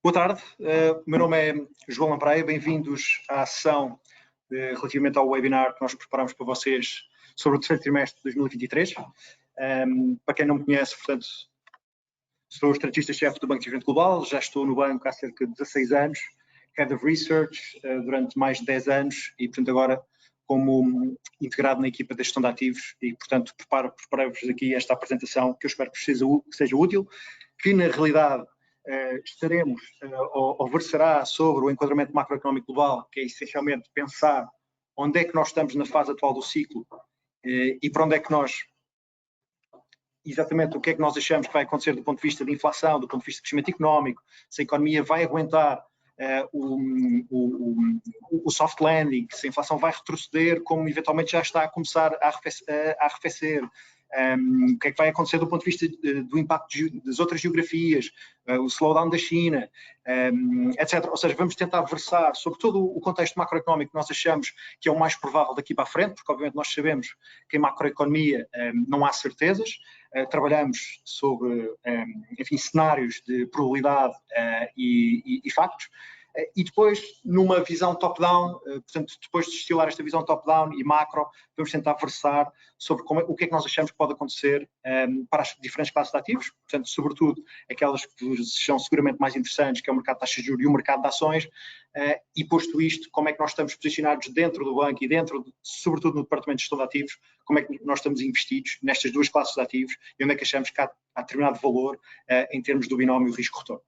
Boa tarde, o meu nome é João Lampreia, bem-vindos à sessão relativamente ao webinar que nós preparamos para vocês sobre o terceiro trimestre de 2023. Para quem não me conhece, portanto, sou estrategista-chefe do Banco de Investimento Global, já estou no banco há cerca de 16 anos, Head of Research durante mais de 10 anos e, portanto, agora como integrado na equipa de gestão de ativos e, portanto, preparei-vos aqui esta apresentação que eu espero que seja útil, que na realidade estaremos ou versará sobre o enquadramento macroeconómico global, que é essencialmente pensar onde é que nós estamos na fase atual do ciclo e para onde é que nós, exatamente o que é que nós achamos que vai acontecer do ponto de vista de inflação, do ponto de vista de crescimento económico, se a economia vai aguentar o soft landing, se a inflação vai retroceder, como eventualmente já está a começar a arrefecer. O que é que vai acontecer do ponto de vista do impacto das outras geografias, o slowdown da China, etc. Ou seja, vamos tentar versar sobre todo o contexto macroeconómico que nós achamos que é o mais provável daqui para a frente, porque obviamente nós sabemos que em macroeconomia não há certezas, trabalhamos sobre, enfim, cenários de probabilidade e factos. E depois, numa visão top-down, portanto, depois de estilar esta visão top-down e macro, vamos tentar versar sobre o que é que nós achamos que pode acontecer para as diferentes classes de ativos, portanto, sobretudo aquelas que são seguramente mais interessantes, que é o mercado de taxas de juros e o mercado de ações, e posto isto, como é que nós estamos posicionados dentro do banco e sobretudo no departamento de gestão de ativos, como é que nós estamos investidos nestas duas classes de ativos e onde é que achamos que há determinado valor em termos do binómio risco-retorno.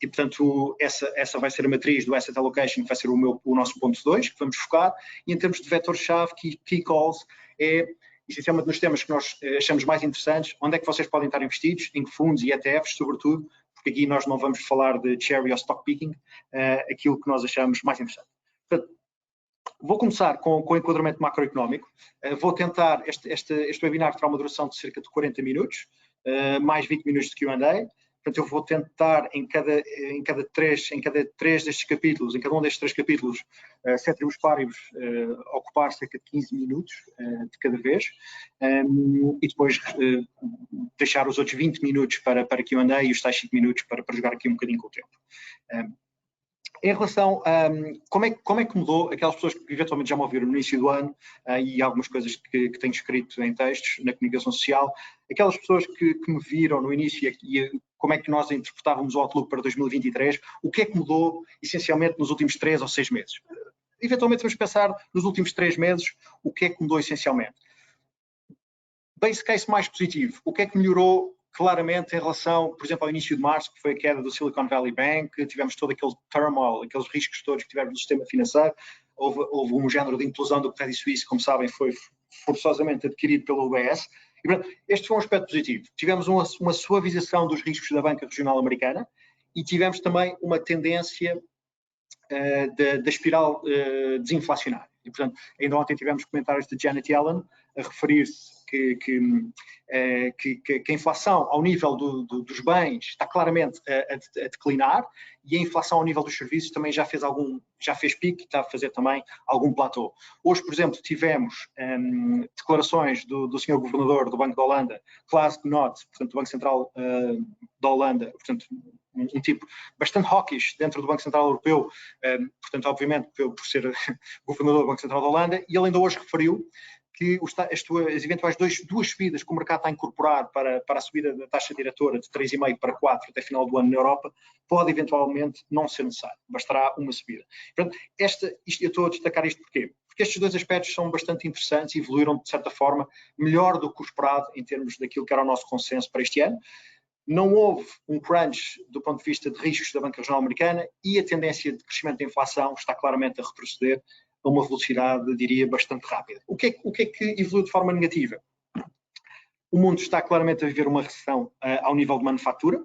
E, portanto, essa vai ser a matriz do Asset Allocation, que vai ser o nosso ponto 2, que vamos focar, e em termos de vetor-chave, key calls, é essencialmente nos temas que nós achamos mais interessantes, onde é que vocês podem estar investidos, em que fundos e ETFs, sobretudo, porque aqui nós não vamos falar de cherry ou stock picking, aquilo que nós achamos mais interessante. Portanto, vou começar com o enquadramento macroeconómico, vou tentar, este webinar terá uma duração de cerca de 40 minutos, mais 20 minutos de Q&A. Portanto, eu vou tentar em cada três destes capítulos, em cada um destes 3 capítulos, ceteris paribus, ocupar cerca de 15 minutos de cada vez, e depois deixar os outros 20 minutos para Q&A e os tais 5 minutos para jogar aqui um bocadinho com o tempo. Em relação a como é que mudou, aquelas pessoas que eventualmente já me ouviram no início do ano e algumas coisas que tenho escrito em textos na comunicação social, aquelas pessoas que me viram no início e como é que nós interpretávamos o outlook para 2023, o que é que mudou essencialmente nos últimos 3 ou 6 meses? Eventualmente vamos pensar nos últimos 3 meses, o que é que mudou essencialmente? Base case mais positivo, o que é que melhorou claramente em relação, por exemplo, ao início de março, que foi a queda do Silicon Valley Bank, tivemos todo aquele turmoil, aqueles riscos todos que tivemos no sistema financeiro, houve um género de implosão do Credit Suisse, como sabem, foi forçosamente adquirido pelo UBS. E, portanto, este foi um aspecto positivo. Tivemos uma suavização dos riscos da banca regional americana e tivemos também uma tendência da espiral desinflacionária. E, portanto, ainda ontem tivemos comentários de Janet Yellen a referir-se que a inflação ao nível dos bens está claramente a declinar e a inflação ao nível dos serviços também já fez pico e está a fazer também algum platô. Hoje, por exemplo, tivemos declarações do Sr. Governador do Banco da Holanda, Klaas Knot, portanto, do Banco Central da Holanda, portanto, um tipo bastante hawkish dentro do Banco Central Europeu, portanto, obviamente, por ser Governador do Banco Central da Holanda, e ele ainda hoje referiu que as eventuais duas subidas que o mercado está a incorporar para a subida da taxa diretora de 3,5 para 4 até final do ano na Europa, pode eventualmente não ser necessário, bastará uma subida. Portanto, eu estou a destacar isto porquê? Porque estes 2 aspectos são bastante interessantes e evoluíram, de certa forma, melhor do que o esperado em termos daquilo que era o nosso consenso para este ano. Não houve um crunch do ponto de vista de riscos da banca regional americana e a tendência de crescimento da inflação está claramente a retroceder a uma velocidade, diria, bastante rápida. O que é que evoluiu de forma negativa? O mundo está claramente a viver uma recessão ao nível de manufatura,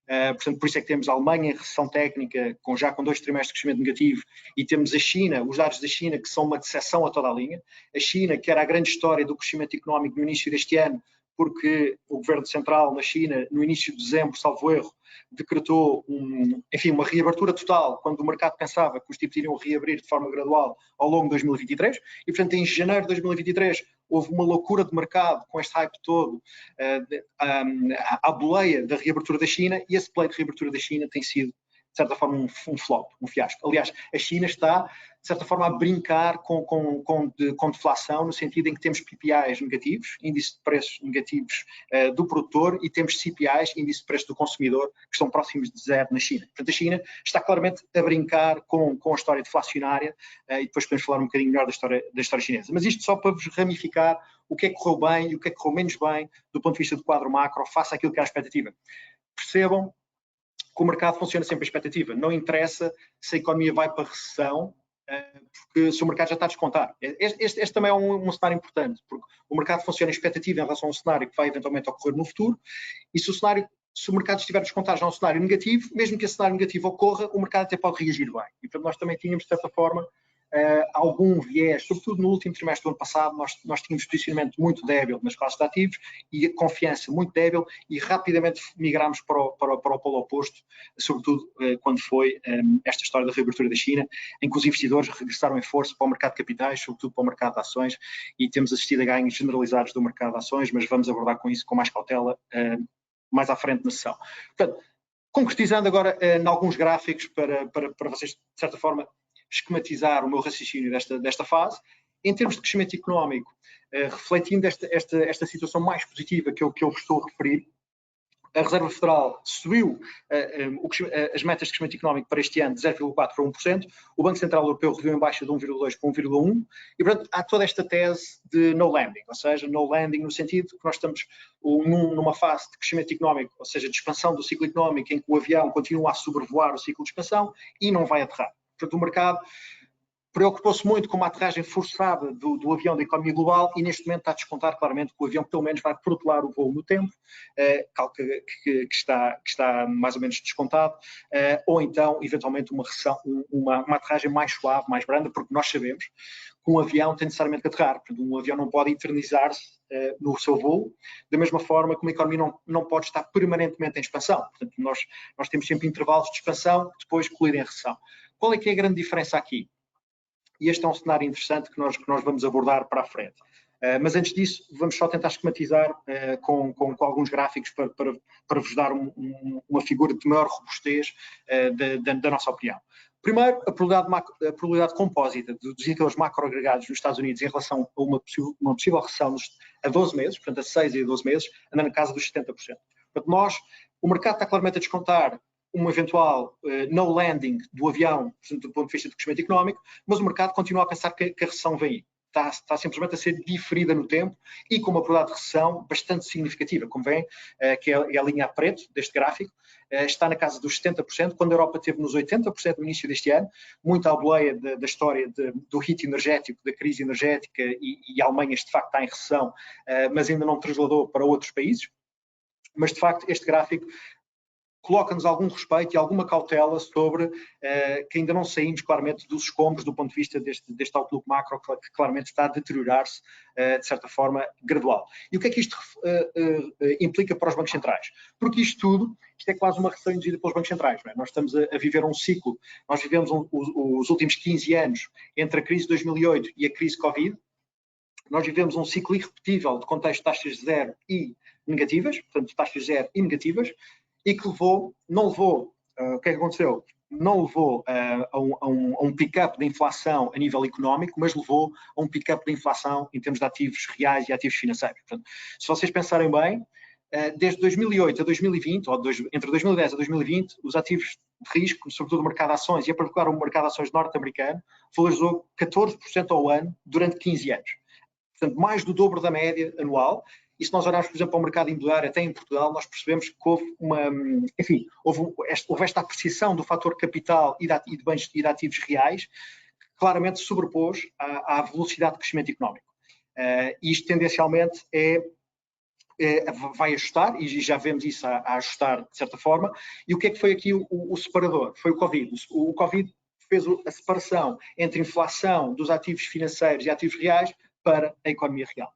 portanto, por isso é que temos a Alemanha em recessão técnica, já com 2 trimestres de crescimento negativo, e temos a China, os dados da China, que são uma decepção a toda a linha. A China, que era a grande história do crescimento económico no início deste ano, porque o governo central na China, no início de dezembro, salvo erro, decretou uma reabertura total, quando o mercado pensava que os tipos iriam reabrir de forma gradual ao longo de 2023, e portanto em janeiro de 2023 houve uma loucura de mercado com este hype todo à boleia da reabertura da China, e esse play de reabertura da China tem sido certa forma, um flop, um fiasco. Aliás, a China está, de certa forma, a brincar com deflação, no sentido em que temos PPIs negativos, índice de preços negativos do produtor, e temos CPIs, índice de preços do consumidor, que estão próximos de zero na China. Portanto, a China está claramente a brincar com a história deflacionária, e depois podemos falar um bocadinho melhor da história chinesa. Mas isto só para vos ramificar o que é que correu bem e o que é que correu menos bem do ponto de vista do quadro macro, face àquilo que é a expectativa. Percebam que o mercado funciona sempre a expectativa. Não interessa se a economia vai para a recessão, porque se o mercado já está a descontar. Este também é um cenário importante, porque o mercado funciona a expectativa em relação a um cenário que vai eventualmente ocorrer no futuro, e se o mercado estiver a descontar já um cenário negativo, mesmo que esse cenário negativo ocorra, o mercado até pode reagir bem. E, portanto, nós também tínhamos, de certa forma, algum viés, sobretudo no último trimestre do ano passado, nós tínhamos posicionamento muito débil nas classes de ativos e a confiança muito débil, e rapidamente migrámos para o polo oposto, sobretudo quando foi esta história da reabertura da China, em que os investidores regressaram em força para o mercado de capitais, sobretudo para o mercado de ações, e temos assistido a ganhos generalizados do mercado de ações, mas vamos abordar com isso com mais cautela mais à frente na sessão. Portanto, concretizando agora em alguns gráficos para vocês, de certa forma, esquematizar o meu raciocínio desta fase, em termos de crescimento económico, refletindo esta situação mais positiva que eu vos estou a referir, a Reserva Federal subiu as metas de crescimento económico para este ano de 0,4% para 1%, o Banco Central Europeu reviu em baixa de 1,2% para 1,1%, e portanto há toda esta tese de no landing, ou seja, no landing no sentido que nós estamos numa fase de crescimento económico, ou seja, de expansão do ciclo económico, em que o avião continua a sobrevoar o ciclo de expansão e não vai aterrar. Portanto, o mercado preocupou-se muito com uma aterragem forçada do avião da economia global, e neste momento está a descontar claramente que o avião pelo menos vai protelar o voo no tempo, que está mais ou menos descontado, ou então eventualmente uma recessão, uma aterragem mais suave, mais branda, porque nós sabemos que um avião tem necessariamente que aterrar. Portanto, um avião não pode eternizar-se no seu voo, da mesma forma que uma economia não pode estar permanentemente em expansão. Portanto, nós temos sempre intervalos de expansão que depois colidem em recessão. Qual é que é a grande diferença aqui? E este é um cenário interessante que nós vamos abordar para a frente. Mas antes disso, vamos só tentar esquematizar com alguns gráficos para vos dar uma figura de maior robustez da nossa opinião. Primeiro, a probabilidade compósita dos indicadores macroagregados nos Estados Unidos em relação a uma possível recessão a 12 meses, portanto a 6 e a 12 meses, anda na casa dos 70%. Portanto, o mercado está claramente a descontar um eventual no landing do avião, portanto, do ponto de vista do crescimento económico, mas o mercado continua a pensar que a recessão vem aí. Está simplesmente a ser diferida no tempo e com uma probabilidade de recessão bastante significativa, como vem, que é a linha a preto deste gráfico, está na casa dos 70%, quando a Europa teve nos 80% no início deste ano, muito à boleia da história do hit energético, da crise energética, e a Alemanha de facto está em recessão, mas ainda não trasladou para outros países. Mas de facto este gráfico coloca-nos algum respeito e alguma cautela sobre que ainda não saímos claramente dos escombros do ponto de vista deste outlook macro, que claramente está a deteriorar-se de certa forma gradual. E o que é que isto implica para os bancos centrais? Porque isto é quase uma recessão induzida pelos bancos centrais. Não é? Nós estamos a viver um ciclo, nós vivemos os últimos 15 anos entre a crise de 2008 e a crise Covid. Nós vivemos um ciclo irrepetível de contexto de taxas zero e negativas, portanto taxas zero e negativas, e que não levou, o que é que aconteceu? Não levou a um pick-up de inflação a nível económico, mas levou a um pick-up de inflação em termos de ativos reais e ativos financeiros. Portanto, se vocês pensarem bem, desde 2008 a 2020, ou entre 2010 a 2020, os ativos de risco, sobretudo o mercado de ações, e em particular o mercado de ações norte-americano, valorizou 14% ao ano durante 15 anos. Portanto, mais do dobro da média anual. E se nós olharmos, por exemplo, para o mercado imobiliário, até em Portugal, nós percebemos que houve esta apreciação do fator capital e de bens e de ativos reais, que claramente se sobrepôs à velocidade de crescimento económico. Isto tendencialmente vai ajustar, e já vemos isso a ajustar de certa forma. E o que é que foi aqui o separador? Foi o Covid. O Covid fez a separação entre inflação dos ativos financeiros e ativos reais para a economia real.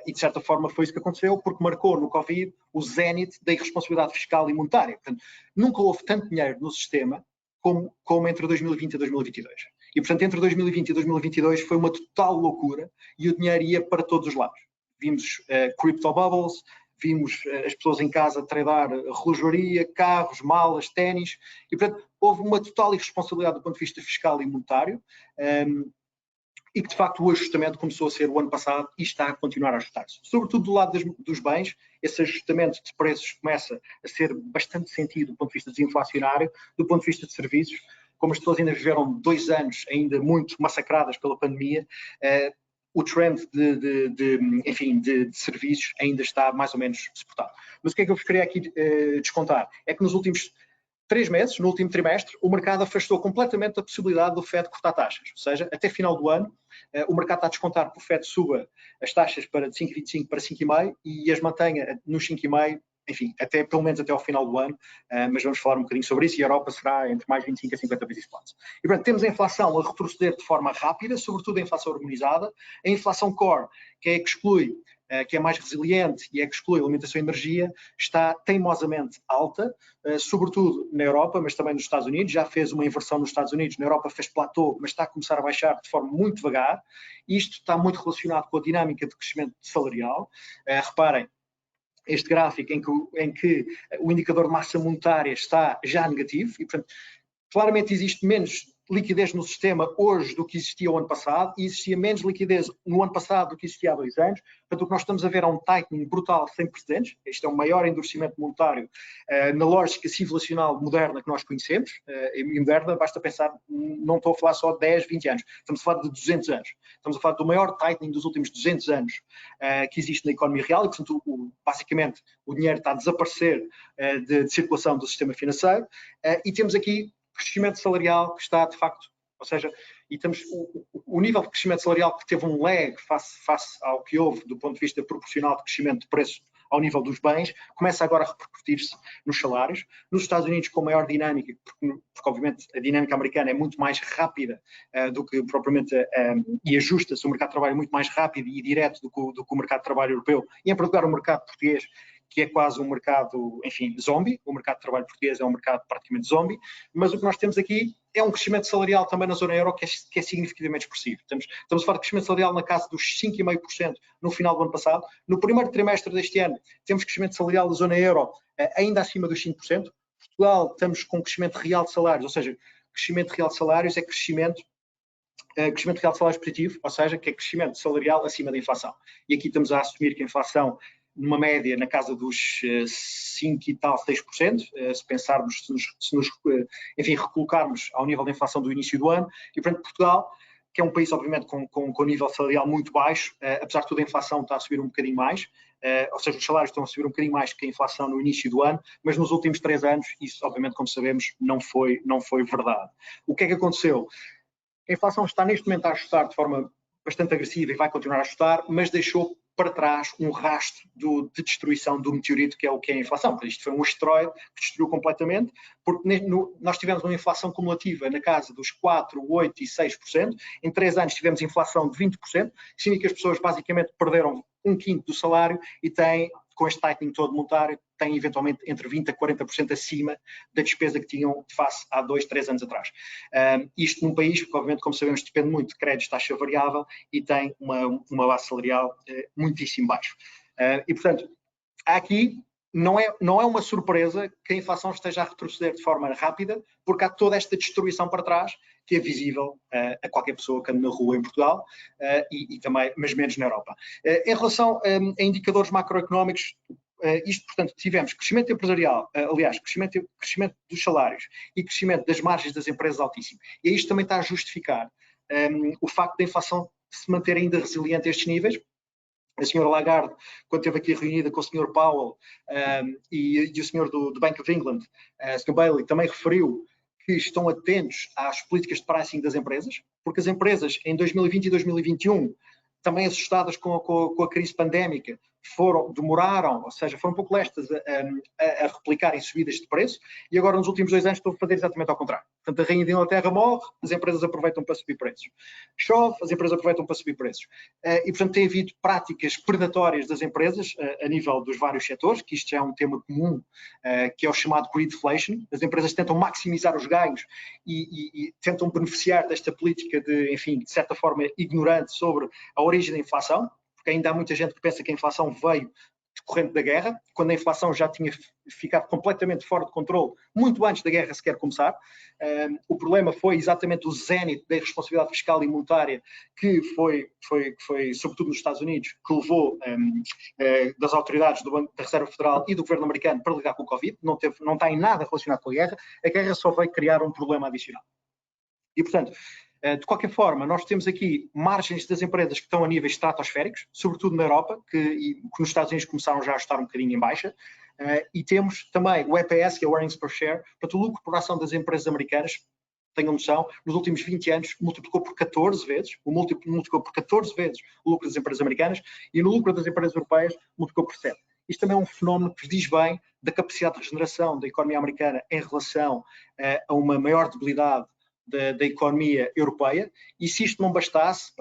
E de certa forma foi isso que aconteceu, porque marcou no Covid o zénite da irresponsabilidade fiscal e monetária. Portanto, nunca houve tanto dinheiro no sistema como entre 2020 e 2022. E portanto, entre 2020 e 2022 foi uma total loucura e o dinheiro ia para todos os lados. Vimos crypto bubbles, vimos as pessoas em casa tradar relojoaria, carros, malas, ténis, e portanto houve uma total irresponsabilidade do ponto de vista fiscal e monetário, e que de facto o ajustamento começou a ser o ano passado e está a continuar a ajustar-se. Sobretudo do lado dos bens, esse ajustamento de preços começa a ser bastante sentido do ponto de vista desinflacionário, do ponto de vista de serviços. Como as pessoas ainda viveram 2 anos ainda muito massacradas pela pandemia, o trend de serviços ainda está mais ou menos suportado. Mas o que é que eu vos queria aqui descontar? É que nos últimos 3 meses, no último trimestre, o mercado afastou completamente a possibilidade do FED cortar taxas. Ou seja, até final do ano, o mercado está a descontar que o FED suba as taxas de 5,25 para 5,5 e as mantenha nos 5,5, enfim, pelo menos até ao final do ano, mas vamos falar um bocadinho sobre isso, e a Europa será entre mais 25 a 50 basis points. E, portanto, temos a inflação a retroceder de forma rápida, sobretudo a inflação harmonizada, a inflação core, que é a que exclui, que é mais resiliente e é que exclui a alimentação e energia, está teimosamente alta, sobretudo na Europa, mas também nos Estados Unidos. Já fez uma inversão nos Estados Unidos, na Europa fez platô, mas está a começar a baixar de forma muito devagar. Isto está muito relacionado com a dinâmica de crescimento salarial. Reparem, este gráfico em que o indicador de massa monetária está já negativo e, portanto, claramente existe menos liquidez no sistema hoje do que existia o ano passado, e existia menos liquidez no ano passado do que existia há 2 anos. Portanto, o que nós estamos a ver é um tightening brutal sem precedentes. Este é o maior endurecimento monetário na lógica civilizacional moderna que nós conhecemos. E moderna, basta pensar, não estou a falar só de 10, 20 anos, estamos a falar de 200 anos. Estamos a falar do maior tightening dos últimos 200 anos que existe na economia real, e, portanto, basicamente, o dinheiro está a desaparecer de circulação do sistema financeiro, e temos aqui crescimento salarial que está, de facto, ou seja, e temos o nível de crescimento salarial que teve um lag face ao que houve do ponto de vista proporcional de crescimento de preços ao nível dos bens, começa agora a repercutir-se nos salários. Nos Estados Unidos, com maior dinâmica, porque obviamente a dinâmica americana é muito mais rápida do que propriamente, e ajusta-se o mercado de trabalho muito mais rápido e direto do que o mercado de trabalho europeu, e em particular o mercado português, que é quase um mercado, enfim, zombie. O mercado de trabalho português é um mercado praticamente zombie, mas o que nós temos aqui é um crescimento salarial também na zona euro que é significativamente expressivo. Estamos a falar de crescimento salarial na casa dos 5,5% no final do ano passado. No primeiro trimestre deste ano, temos crescimento salarial da zona euro ainda acima dos 5%. Portugal, estamos com crescimento real de salários, ou seja, crescimento real de salários é crescimento real de salários positivo, ou seja, que é crescimento salarial acima da inflação. E aqui estamos a assumir que a inflação, numa média na casa dos 5 e tal, 6%, se pensarmos, se nos enfim, recolocarmos ao nível da inflação do início do ano. E, portanto, Portugal, que é um país, obviamente, com nível salarial muito baixo, apesar de tudo, a inflação está a subir um bocadinho mais, ou seja, os salários estão a subir um bocadinho mais que a inflação no início do ano, mas nos últimos 3 anos, isso, obviamente, como sabemos, não foi verdade. O que é que aconteceu? A inflação está neste momento a ajustar de forma bastante agressiva e vai continuar a ajustar, mas deixou para trás um rastro de destruição do meteorito, que é o que é a inflação. Isto foi um asteroide que destruiu completamente, porque nós tivemos uma inflação cumulativa na casa dos 4%, 8% e 6%. Em 3 anos tivemos inflação de 20%. Significa que as pessoas basicamente perderam 1/5 do salário e têm, com este tightening todo monetário, têm eventualmente entre 20% a 40% acima da despesa que tinham de face há 2, 3 anos atrás. Isto num país que, obviamente, como sabemos, depende muito de créditos de taxa variável e tem uma base salarial muitíssimo baixo. E, portanto, aqui não é uma surpresa que a inflação esteja a retroceder de forma rápida, porque há toda esta destruição para trás que é visível a qualquer pessoa que anda na rua em Portugal e também, mas menos na Europa. Em relação a indicadores macroeconómicos, isto, portanto, tivemos crescimento empresarial, aliás, crescimento dos salários e crescimento das margens das empresas altíssimo. E isto também está a justificar o facto da inflação se manter ainda resiliente a estes níveis. A senhora Lagarde, quando esteve aqui reunida com o Sr. Powell e o senhor do Bank of England, o Sr. Bailey, também referiu que estão atentos às políticas de pricing das empresas, porque as empresas em 2020 e 2021, também assustadas com a crise pandémica, demoraram, ou seja, foram um pouco lestas a replicarem subidas de preço, e agora nos últimos 2 anos estão a fazer exatamente ao contrário. Portanto, a Rainha de Inglaterra morre, as empresas aproveitam para subir preços. Chove, as empresas aproveitam para subir preços. E, portanto, tem havido práticas predatórias das empresas a nível dos vários setores, que isto já é um tema comum, que é o chamado greedflation. As empresas tentam maximizar os ganhos e tentam beneficiar desta política de, enfim, de certa forma ignorante sobre a origem da inflação, porque ainda há muita gente que pensa que a inflação veio decorrente da guerra, quando a inflação já tinha ficado completamente fora de controle, muito antes da guerra sequer começar. O problema foi exatamente o zénite da irresponsabilidade fiscal e monetária, que foi sobretudo nos Estados Unidos, que levou das autoridades do Banco da Reserva Federal e do governo americano para lidar com o Covid. Não está em nada relacionado com a guerra. A guerra só veio criar um problema adicional. E, portanto, de qualquer forma, nós temos aqui margens das empresas que estão a níveis estratosféricos, sobretudo na Europa, que nos Estados Unidos começaram já a estar um bocadinho em baixa, e temos também o EPS, que é o Earnings Per Share, portanto, o lucro por ação das empresas americanas, tenham noção, nos últimos 20 anos multiplicou por 14 vezes, multiplicou por 14 vezes o lucro das empresas americanas, e no lucro das empresas europeias multiplicou por 7. Isto também é um fenómeno que diz bem da capacidade de regeneração da economia americana em relação a uma maior debilidade da economia europeia, e se isto não bastasse,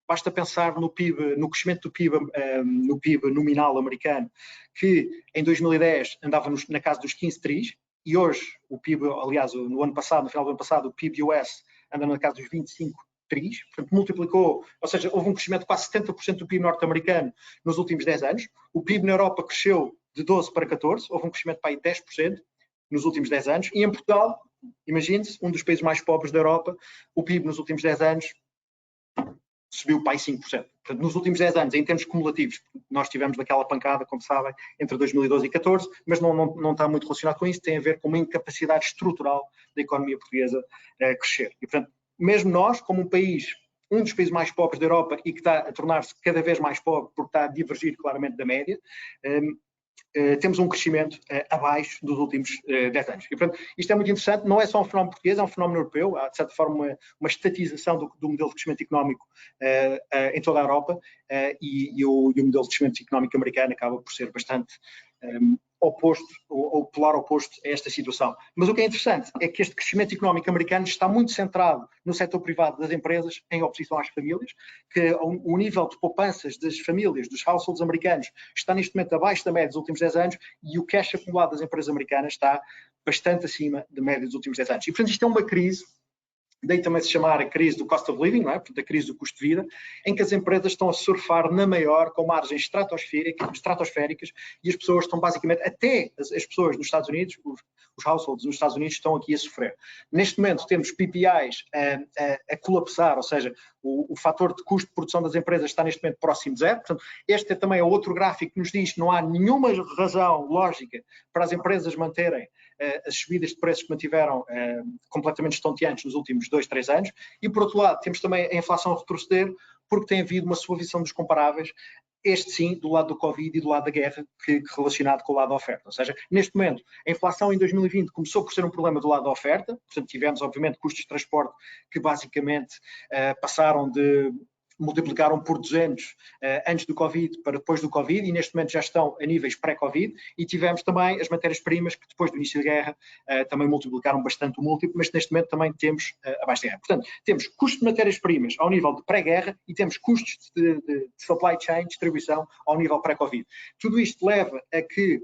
basta pensar no PIB, no crescimento do PIB, no PIB nominal americano, que em 2010 andava na casa dos 15 tris, e hoje o PIB, aliás, no ano passado, no final do ano passado, o PIB US anda na casa dos 25 tris, portanto multiplicou, ou seja, houve um crescimento de quase 70% do PIB norte-americano nos últimos 10 anos. O PIB na Europa cresceu de 12 para 14, houve um crescimento para aí 10% nos últimos 10 anos, e em Portugal, imagine-se, um dos países mais pobres da Europa, o PIB nos últimos 10 anos subiu para aí 5%. Portanto, nos últimos 10 anos, em termos cumulativos, nós tivemos daquela pancada, como sabem, entre 2012 e 2014, mas não está muito relacionado com isso, tem a ver com uma incapacidade estrutural da economia portuguesa crescer. E, portanto, mesmo nós, como um país, um dos países mais pobres da Europa e que está a tornar-se cada vez mais pobre porque está a divergir claramente da média, temos um crescimento abaixo dos últimos 10 anos. E, portanto, isto é muito interessante, não é só um fenómeno português, é um fenómeno europeu, há de certa forma uma estatização do modelo de crescimento económico em toda a Europa, e o modelo de crescimento económico americano acaba por ser bastante oposto, ou polar oposto a esta situação. Mas o que é interessante é que este crescimento económico americano está muito centrado no setor privado das empresas, em oposição às famílias, que o nível de poupanças das famílias, dos households americanos, está neste momento abaixo da média dos últimos 10 anos, e o cash acumulado das empresas americanas está bastante acima da média dos últimos 10 anos. E, portanto, isto é uma crise, daí também se chamar a crise do cost of living, não é? Portanto, a crise do custo de vida, em que as empresas estão a surfar na maior, com margens estratosféricas, e as pessoas estão basicamente, até as pessoas nos Estados Unidos, os households nos Estados Unidos estão aqui a sofrer. Neste momento temos PPIs a colapsar, ou seja, o fator de custo de produção das empresas está neste momento próximo de zero. Portanto, este é também outro gráfico que nos diz que não há nenhuma razão lógica para as empresas manterem as subidas de preços que mantiveram completamente estonteantes nos últimos 2, 3 anos. E, por outro lado, temos também a inflação a retroceder, porque tem havido uma suavização dos comparáveis, este sim, do lado do Covid e do lado da guerra, relacionado com o lado da oferta. Ou seja, neste momento, a inflação em 2020 começou por ser um problema do lado da oferta, portanto tivemos, obviamente, custos de transporte que basicamente multiplicaram por 200 antes do Covid para depois do Covid, e neste momento já estão a níveis pré-Covid, e tivemos também as matérias-primas que depois do início da guerra também multiplicaram bastante o múltiplo, mas neste momento também temos abaixo da guerra. Portanto, temos custos de matérias-primas ao nível de pré-guerra e temos custos de supply chain, distribuição, ao nível pré-Covid. Tudo isto leva a que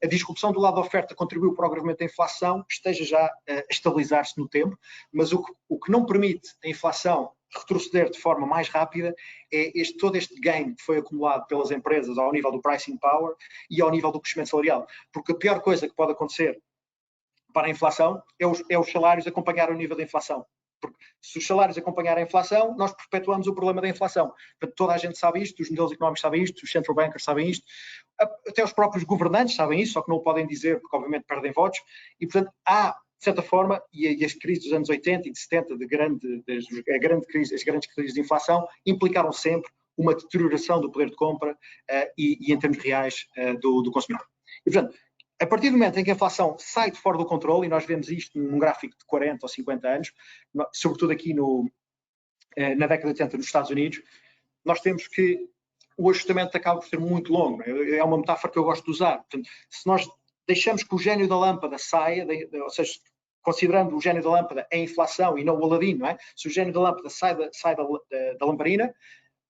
a disrupção do lado da oferta contribuiu para o agravamento da inflação, esteja já a estabilizar-se no tempo, mas o que não permite a inflação retroceder de forma mais rápida é todo este gain que foi acumulado pelas empresas ao nível do pricing power e ao nível do crescimento salarial. Porque a pior coisa que pode acontecer para a inflação é os salários acompanhar o nível da inflação. Porque se os salários acompanharem a inflação, nós perpetuamos o problema da inflação. Portanto, toda a gente sabe isto, os modelos económicos sabem isto, os central bankers sabem isto, até os próprios governantes sabem isso, só que não o podem dizer porque obviamente perdem votos, e portanto há, de certa forma, e as crises dos anos 80 e de 70, as grandes crises de inflação, implicaram sempre uma deterioração do poder de compra e em termos reais do consumidor. E, portanto, a partir do momento em que a inflação sai de fora do controle, e nós vemos isto num gráfico de 40 ou 50 anos, sobretudo aqui na década de 80 nos Estados Unidos, nós temos que o ajustamento acaba por ser muito longo. É uma metáfora que eu gosto de usar. Portanto, se nós deixamos que o gênio da lâmpada saia, ou seja, considerando o gênio da lâmpada a inflação e não o Aladino, não é? Se o gênio da lâmpada sai da lamparina,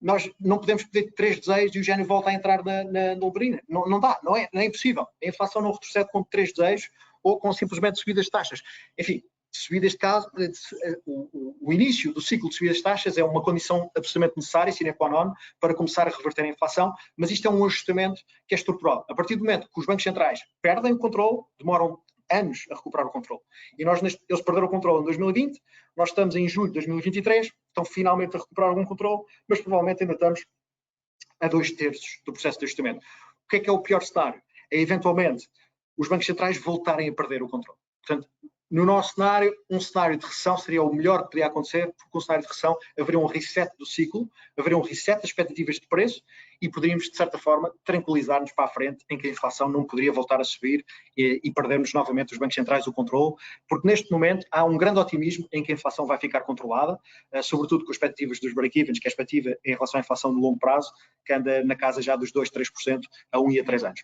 nós não podemos pedir 3 desejos e o gênio volta a entrar na lamparina. Não dá, não é impossível. A inflação não retrocede com 3 desejos ou com simplesmente subidas de taxas. Enfim, subidas de taxas, o início do ciclo de subidas de taxas é uma condição absolutamente necessária, sine qua non, para começar a reverter a inflação, mas isto é um ajustamento que é estrutural. A partir do momento que os bancos centrais perdem o controle, demoram anos a recuperar o controle. E eles perderam o controle em 2020, nós estamos em julho de 2023, estão finalmente a recuperar algum controle, mas provavelmente ainda estamos a 2/3 do processo de ajustamento. O que é o pior cenário? É, eventualmente, os bancos centrais voltarem a perder o controle. Portanto, no nosso cenário, um cenário de recessão seria o melhor que podia acontecer, porque um cenário de recessão haveria um reset do ciclo, haveria um reset das expectativas de preço e poderíamos, de certa forma, tranquilizar-nos para a frente em que a inflação não poderia voltar a subir e perdermos novamente os bancos centrais o controle, porque neste momento há um grande otimismo em que a inflação vai ficar controlada, sobretudo com as expectativas dos break-evens, que é a expectativa em relação à inflação de longo prazo, que anda na casa já dos 2-3% a 1 e a 3 anos.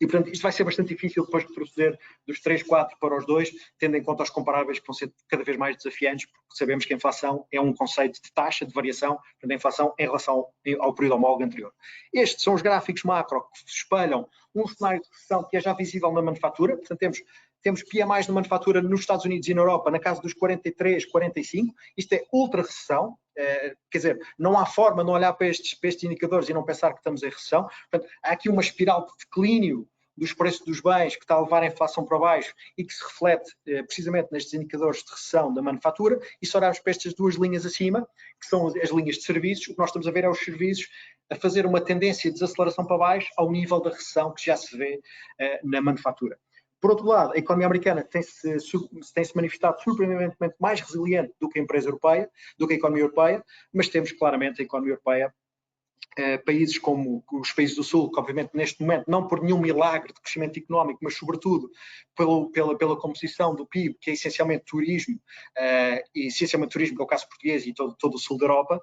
E, portanto, isto vai ser bastante difícil depois de proceder dos 3, 4 para os 2, tendo em conta os comparáveis que vão ser cada vez mais desafiantes, porque sabemos que a inflação é um conceito de taxa de variação, portanto, a inflação em relação ao período homólogo anterior. Estes são os gráficos macro que espelham um cenário de recessão que é já visível na manufatura, portanto, temos PMIs na manufatura nos Estados Unidos e na Europa na casa dos 43, 45, isto é ultra recessão, quer dizer, não há forma de não olhar para estes indicadores e não pensar que estamos em recessão. Portanto, há aqui uma espiral de declínio dos preços dos bens que está a levar a inflação para baixo e que se reflete precisamente nestes indicadores de recessão da manufatura. E se olharmos para estas duas linhas acima, que são as linhas de serviços, o que nós estamos a ver é os serviços a fazer uma tendência de desaceleração para baixo ao nível da recessão que já se vê na manufatura. Por outro lado, a economia americana tem-se manifestado surpreendentemente mais resiliente do que a empresa europeia, do que a economia europeia, mas temos claramente a economia europeia, países como os países do Sul, que obviamente neste momento, não por nenhum milagre de crescimento económico, mas sobretudo pela composição do PIB, que é essencialmente turismo, e essencialmente turismo, que é o caso português e todo o Sul da Europa,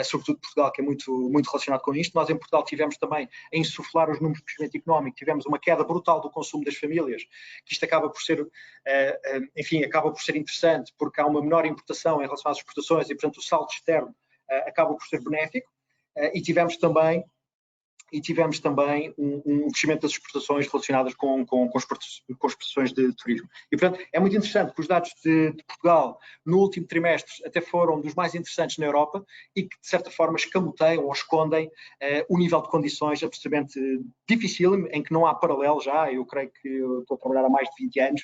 sobretudo Portugal, que é muito relacionado com isto. Nós em Portugal tivemos também a insuflar os números de crescimento económico, tivemos uma queda brutal do consumo das famílias, que isto acaba por ser, acaba por ser interessante, porque há uma menor importação em relação às exportações e, portanto, o saldo externo acaba por ser benéfico. E tivemos também um crescimento das exportações relacionadas com exportações de turismo. E, portanto, é muito interessante que os dados de Portugal no último trimestre até foram dos mais interessantes na Europa e que, de certa forma, escamoteiam ou escondem o nível de condições absolutamente difícil, em que não há paralelo já. Eu creio que eu estou a trabalhar há mais de 20 anos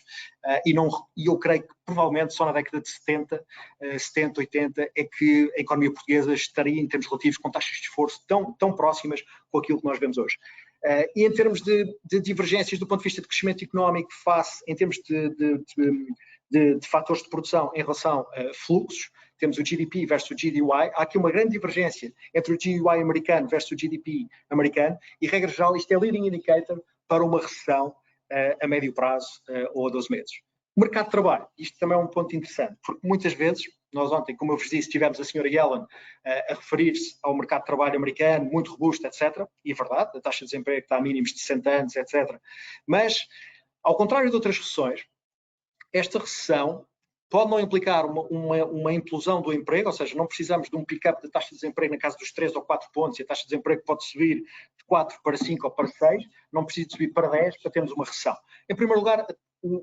e eu creio que provavelmente só na década de 70, 80, é que a economia portuguesa estaria, em termos relativos, com taxas de esforço tão próximas com aquilo que nós vemos hoje. E em termos de divergências do ponto de vista de crescimento económico em termos de fatores de produção em relação a fluxos, temos o GDP versus o GDY, há aqui uma grande divergência entre o GDY americano versus o GDP americano e, regra geral, isto é leading indicator para uma recessão a médio prazo ou a 12 meses. O mercado de trabalho, isto também é um ponto interessante, porque muitas vezes, nós ontem, como eu vos disse, tivemos a senhora Yellen a referir-se ao mercado de trabalho americano, muito robusto, etc. E é verdade, a taxa de desemprego está a mínimos de 60 anos, etc. Mas, ao contrário de outras recessões, esta recessão pode não implicar uma implosão do emprego, ou seja, não precisamos de um pick-up da taxa de desemprego na casa dos 3 ou 4 pontos, e a taxa de desemprego pode subir de 4 para 5 ou para 6, não precisa subir para 10 para termos uma recessão. Em primeiro lugar,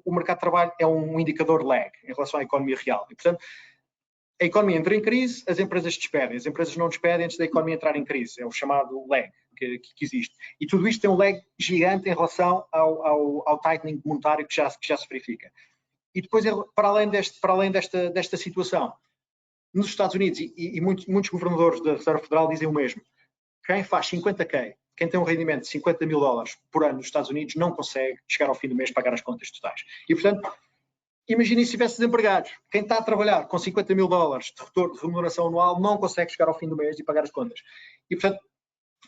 o mercado de trabalho é um indicador lag em relação à economia real. E, portanto, a economia entra em crise, as empresas despedem. As empresas não despedem antes da economia entrar em crise. É o chamado lag que existe. E tudo isto tem um lag gigante em relação ao tightening monetário que já se verifica. E depois, para além desta situação, nos Estados Unidos, e muitos governadores da Reserva Federal dizem o mesmo, quem faz 50K, quem tem um rendimento de $50 mil por ano nos Estados Unidos, não consegue chegar ao fim do mês pagar as contas totais. E, portanto, imaginem se tivesse desempregados. Quem está a trabalhar com $50 mil de retorno de remuneração anual não consegue chegar ao fim do mês e pagar as contas. E, portanto,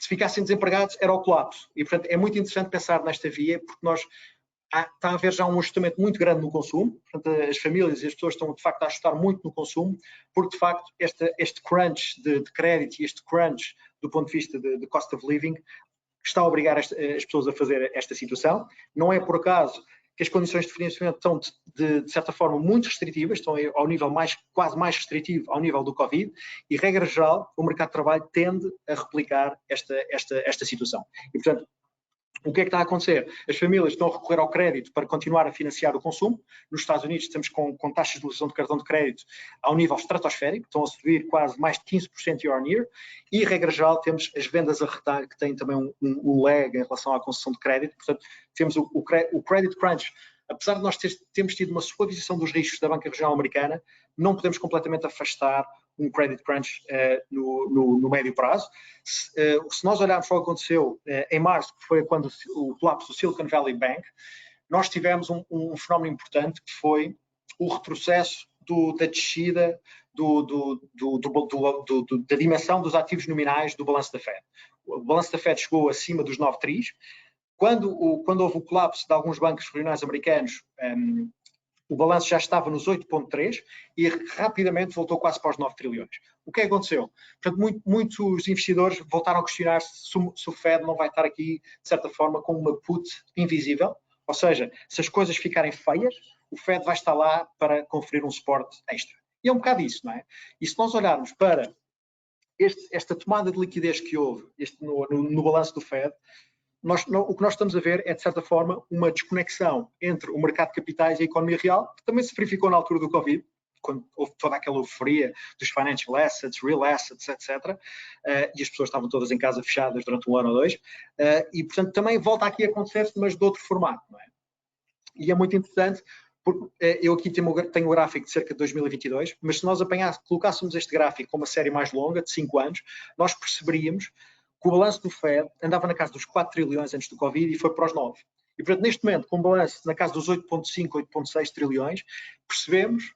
se ficassem desempregados, era o colapso. E, portanto, é muito interessante pensar nesta via, porque está a haver já um ajustamento muito grande no consumo. Portanto, as famílias e as pessoas estão, de facto, a ajustar muito no consumo, porque, de facto, este crunch de crédito e este crunch do ponto de vista de cost of living está a obrigar as pessoas a fazer esta situação. Não é por acaso que as condições de financiamento estão, de certa forma, muito restritivas, estão ao nível quase mais restritivo ao nível do Covid, e, regra geral, o mercado de trabalho tende a replicar esta situação. E, portanto, O que é que está a acontecer? As famílias estão a recorrer ao crédito para continuar a financiar o consumo. Nos Estados Unidos estamos com taxas de utilização de cartão de crédito ao nível estratosférico, estão a subir quase mais de 15% year on year, e, regra geral, temos as vendas a retalho, que têm também um lag em relação à concessão de crédito. Portanto, temos o credit crunch. Apesar de nós termos tido uma suavização dos riscos da banca regional americana, não podemos completamente afastar um credit crunch no médio prazo. Se nós olharmos para o que aconteceu em março, que foi quando o colapso do Silicon Valley Bank, nós tivemos um fenómeno importante, que foi o retrocesso da descida da dimensão dos ativos nominais do balanço da Fed. O balanço da Fed chegou acima dos 9 trilhões. Quando houve o colapso de alguns bancos regionais americanos, o balanço já estava nos 8,3 e rapidamente voltou quase para os 9 trilhões. O que aconteceu? Portanto, muitos investidores voltaram a questionar se o Fed não vai estar aqui, de certa forma, com uma put invisível, ou seja, se as coisas ficarem feias, o Fed vai estar lá para conferir um suporte extra. E é um bocado isso, não é? E se nós olharmos para esta tomada de liquidez que houve no balanço do Fed, o que nós estamos a ver é, de certa forma, uma desconexão entre o mercado de capitais e a economia real, que também se verificou na altura do Covid, quando houve toda aquela euforia dos financial assets, real assets, etc. E as pessoas estavam todas em casa fechadas durante um ano ou dois. E, portanto, também volta aqui a acontecer, mas de outro formato, não é? E é muito interessante, porque eu aqui tenho o gráfico de cerca de 2022, mas se nós colocássemos este gráfico com uma série mais longa, de 5 anos, nós perceberíamos que o balanço do Fed andava na casa dos 4 trilhões antes do Covid e foi para os 9. E, portanto, neste momento, com um balanço na casa dos 8,5, 8,6 trilhões, percebemos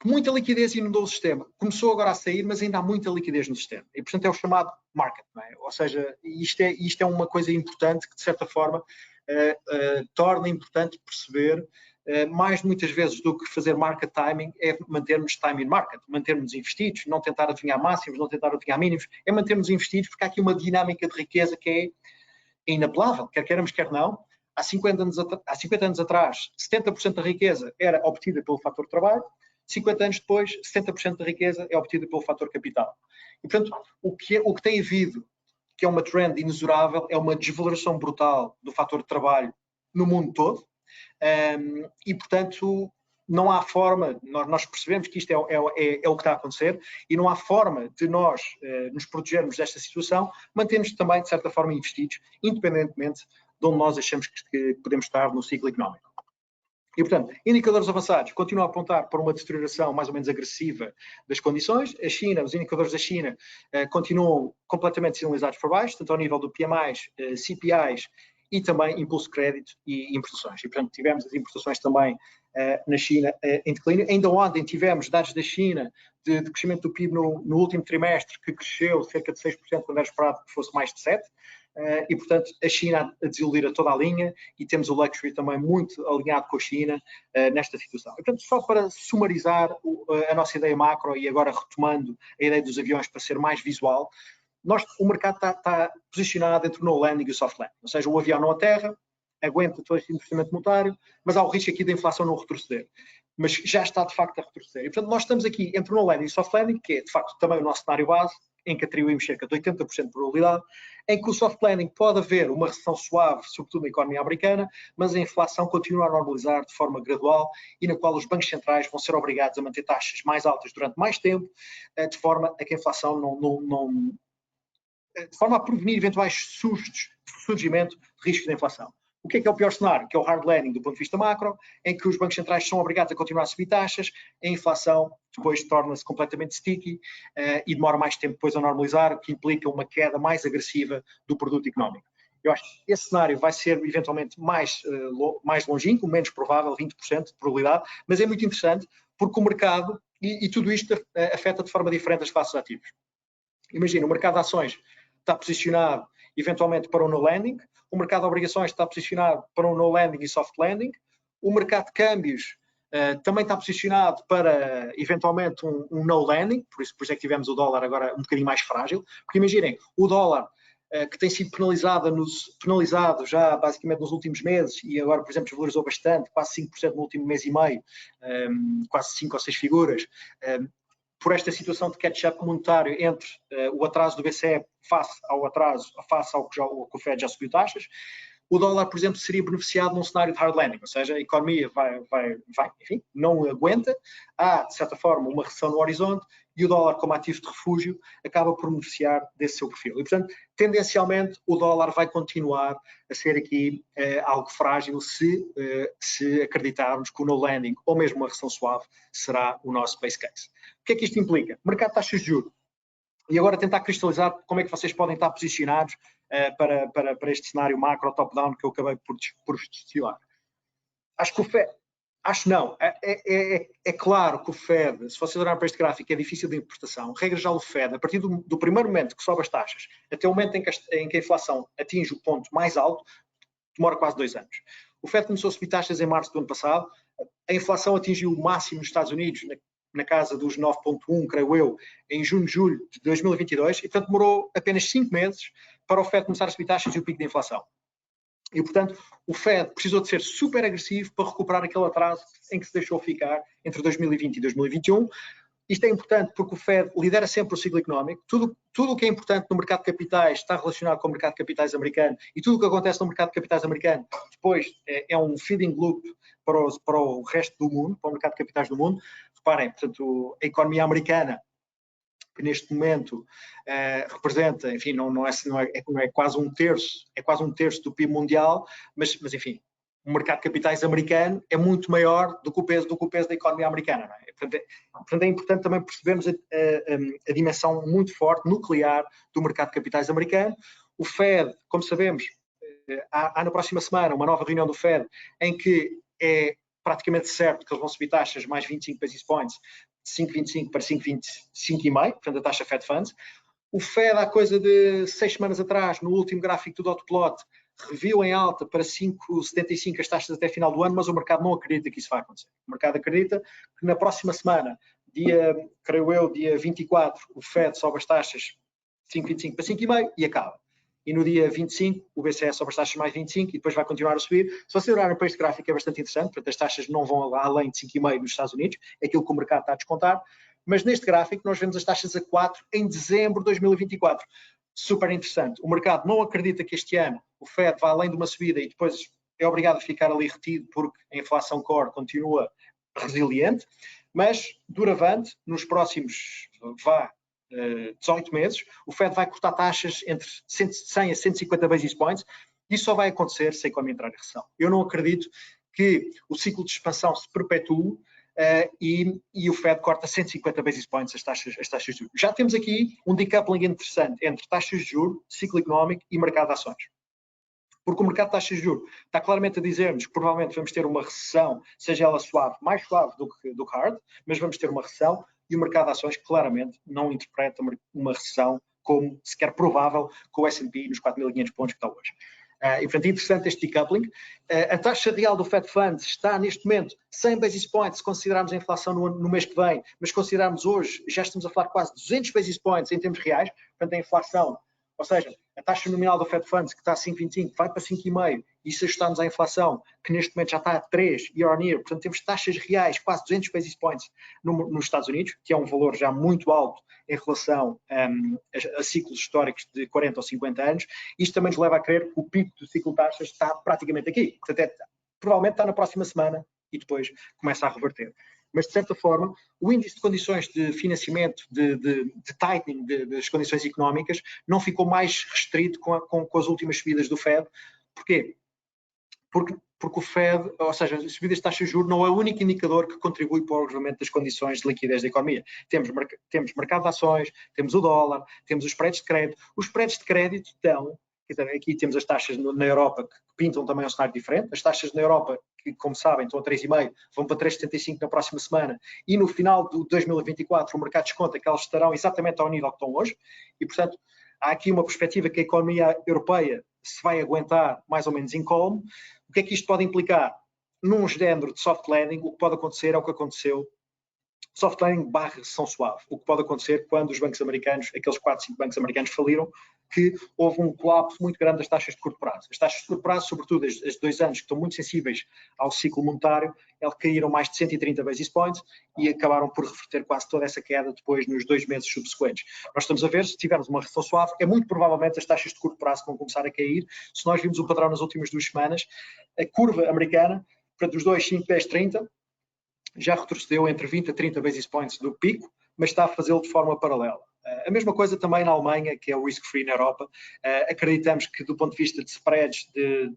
que muita liquidez inundou o sistema. Começou agora a sair, mas ainda há muita liquidez no sistema. E, portanto, é o chamado market, não é? Ou seja, isto é uma coisa importante que, de certa forma, torna importante perceber, mais muitas vezes do que fazer market timing, é mantermos time in market, mantermos investidos, não tentar adivinhar máximos, não tentar adivinhar mínimos, é mantermos investidos, porque há aqui uma dinâmica de riqueza que é inapelável, quer queiramos, quer não. Há 50 anos atrás, 70% da riqueza era obtida pelo fator trabalho, 50 anos depois, 70% da riqueza é obtida pelo fator capital. E, portanto, o que tem havido, que é uma trend inexorável, é uma desvalorização brutal do fator de trabalho no mundo todo. E, portanto, não há forma, nós percebemos que isto é o que está a acontecer, e não há forma de nós nos protegermos desta situação, mantendo-nos também, de certa forma, investidos, independentemente de onde nós achamos que podemos estar no ciclo económico. E, portanto, indicadores avançados continuam a apontar para uma deterioração mais ou menos agressiva das condições. A China, os indicadores da China continuam completamente sinalizados por baixo, tanto ao nível do PMIs, CPIs e também impulso de crédito e importações. E, portanto, tivemos as importações também na China em declínio. Ainda ontem tivemos dados da China de crescimento do PIB no último trimestre, que cresceu cerca de 6%, quando era esperado que fosse mais de 7%. E, portanto, a China a desiludir a toda a linha, e temos o Luxury também muito alinhado com a China nesta situação. E, portanto, só para sumarizar a nossa ideia macro, e agora retomando a ideia dos aviões para ser mais visual, o mercado está posicionado entre o no landing e o soft landing, ou seja, o avião não aterra, aguenta todo este investimento monetário, mas há o risco aqui da inflação não retroceder. Mas já está, de facto, a retroceder. E, portanto, nós estamos aqui entre o no landing e o soft landing, que é, de facto, também o nosso cenário base, em que atribuímos cerca de 80% de probabilidade, em que o soft landing pode haver uma recessão suave, sobretudo na economia americana, mas a inflação continua a normalizar de forma gradual, e na qual os bancos centrais vão ser obrigados a manter taxas mais altas durante mais tempo, de forma a que a inflação de forma a prevenir eventuais surgimento de riscos de inflação. O que é o pior cenário? Que é o hard landing do ponto de vista macro, em que os bancos centrais são obrigados a continuar a subir taxas, a inflação depois torna-se completamente sticky e demora mais tempo depois a normalizar, o que implica uma queda mais agressiva do produto económico. Eu acho que esse cenário vai ser eventualmente mais longínquo, menos provável, 20% de probabilidade, mas é muito interessante porque o mercado, e tudo isto afeta de forma diferente as classes ativas. Imagina, o mercado de ações está posicionado eventualmente para um no landing, o mercado de obrigações está posicionado para um no landing e soft landing, o mercado de câmbios também está posicionado para eventualmente um no landing, por isso é que tivemos o dólar agora um bocadinho mais frágil, porque imaginem, o dólar que tem sido penalizado já basicamente nos últimos meses, e agora, por exemplo, desvalorizou bastante, quase 5% no último mês e meio, quase 5 ou 6 figuras, por esta situação de catch-up monetário entre o atraso do BCE face ao que o Fed já subiu taxas, o dólar, por exemplo, seria beneficiado num cenário de hard landing, ou seja, a economia enfim, não aguenta, há, de certa forma, uma recessão no horizonte e o dólar, como ativo de refúgio, acaba por beneficiar desse seu perfil. E, portanto, tendencialmente, o dólar vai continuar a ser aqui algo frágil se acreditarmos que o no landing ou mesmo uma recessão suave será o nosso base case. O que é que isto implica? Mercado de taxas de juros. E agora tentar cristalizar como é que vocês podem estar posicionados para este cenário macro top-down que eu acabei por destilar. Acho que o Fed, acho não, é claro que o Fed, se vocês olharem para este gráfico, é difícil de interpretação. Regra geral, o Fed, a partir do primeiro momento que sobe as taxas, até o momento em que a inflação atinge o ponto mais alto, demora quase 2 anos. O Fed começou a subir taxas em março do ano passado, a inflação atingiu o máximo nos Estados Unidos, na casa dos 9,1, creio eu, em junho, julho de 2022, e portanto demorou apenas 5 meses para o Fed começar a subir taxas e o pico de inflação. E portanto o Fed precisou de ser super agressivo para recuperar aquele atraso em que se deixou ficar entre 2020 e 2021. Isto é importante porque o Fed lidera sempre o ciclo económico. Tudo o que é importante no mercado de capitais está relacionado com o mercado de capitais americano e tudo o que acontece no mercado de capitais americano depois é um feeding loop para o resto do mundo, para o mercado de capitais do mundo. Reparem, portanto, a economia americana, que neste momento representa, enfim, não é quase um terço do PIB mundial, mas enfim, o mercado de capitais americano é muito maior do que o peso da economia americana. Não é? Portanto, é importante também percebermos a dimensão muito forte, nuclear, do mercado de capitais americano. O Fed, como sabemos, há na próxima semana uma nova reunião do Fed em que é praticamente certo que eles vão subir taxas mais 25 basis points, de 5,25 para 5,25,5, portanto a taxa Fed Funds. O Fed, há coisa de 6 semanas atrás, no último gráfico do dot plot, reviu em alta para 5,75 as taxas até final do ano, mas o mercado não acredita que isso vai acontecer. O mercado acredita que na próxima semana, creio eu, dia 24, o Fed sobe as taxas de 5,25 para 5,5 e acaba. E no dia 25, o BCE sobe as taxas mais 25 e depois vai continuar a subir. Se vocês olharem para este gráfico, é bastante interessante, portanto as taxas não vão além de 5,5 nos Estados Unidos, é aquilo que o mercado está a descontar, mas neste gráfico nós vemos as taxas a 4 em dezembro de 2024. Super interessante. O mercado não acredita que este ano o Fed vá além de uma subida e depois é obrigado a ficar ali retido porque a inflação core continua resiliente, mas duravante, nos próximos 18 meses, o Fed vai cortar taxas entre 100 a 150 basis points. Isso só vai acontecer se a economia entrar em recessão. Eu não acredito que o ciclo de expansão se perpetue e o Fed corta 150 basis points as taxas de juros. Já temos aqui um decoupling interessante entre taxas de juros, ciclo económico e mercado de ações. Porque o mercado de taxas de juros está claramente a dizer-nos que provavelmente vamos ter uma recessão, seja ela suave, mais suave do que hard, mas vamos ter uma recessão e o mercado de ações claramente não interpreta uma recessão como sequer provável com o S&P nos 4.500 pontos que está hoje. E, portanto, é interessante este decoupling. A taxa real do Fed Funds está, neste momento, 100 basis points, se considerarmos a inflação no mês que vem, mas se considerarmos hoje, já estamos a falar quase 200 basis points em termos reais, portanto, a inflação, ou seja, a taxa nominal do Fed Funds, que está a 5,25, vai para 5,5, e se ajustarmos à inflação, que neste momento já está a 3 year on year, portanto, temos taxas reais, quase 200 basis points nos Estados Unidos, que é um valor já muito alto em relação a ciclos históricos de 40 ou 50 anos. Isto também nos leva a crer que o pico do ciclo de taxas está praticamente aqui. Portanto, provavelmente está na próxima semana e depois começa a reverter. Mas, de certa forma, o índice de condições de financiamento, de tightening das condições económicas, não ficou mais restrito com as últimas subidas do Fed. Porquê? Porque o Fed, ou seja, as subidas de taxa de juros não é o único indicador que contribui para o agravamento das condições de liquidez da economia. Temos mercado de ações, temos o dólar, temos os spreads de crédito. Os spreads de crédito estão, aqui temos as taxas na Europa que pintam também um cenário diferente. As taxas na Europa, que como sabem estão a 3,5, vão para 3,75 na próxima semana e no final de 2024 o mercado desconta que elas estarão exatamente ao nível que estão hoje e, portanto, há aqui uma perspectiva que a economia europeia se vai aguentar mais ou menos incólume. O que é que isto pode implicar? Num género de soft landing, o que pode acontecer é o que aconteceu soft landing barra recessão suave, o que pode acontecer quando os bancos americanos, aqueles 4, 5 bancos americanos faliram, que houve um colapso muito grande das taxas de curto prazo. As taxas de curto prazo, sobretudo as de 2 anos, que estão muito sensíveis ao ciclo monetário, elas caíram mais de 130 basis points e acabaram por reverter quase toda essa queda depois nos 2 meses subsequentes. Nós estamos a ver, se tivermos uma recessão suave, é muito provavelmente as taxas de curto prazo vão começar a cair. Se nós vimos o padrão nas últimas 2 semanas, a curva americana, portanto, os 2, 5, 10, 30, já retrocedeu entre 20 a 30 basis points do pico, mas está a fazê-lo de forma paralela. A mesma coisa também na Alemanha, que é o risk-free na Europa. Acreditamos que, do ponto de vista de spreads, de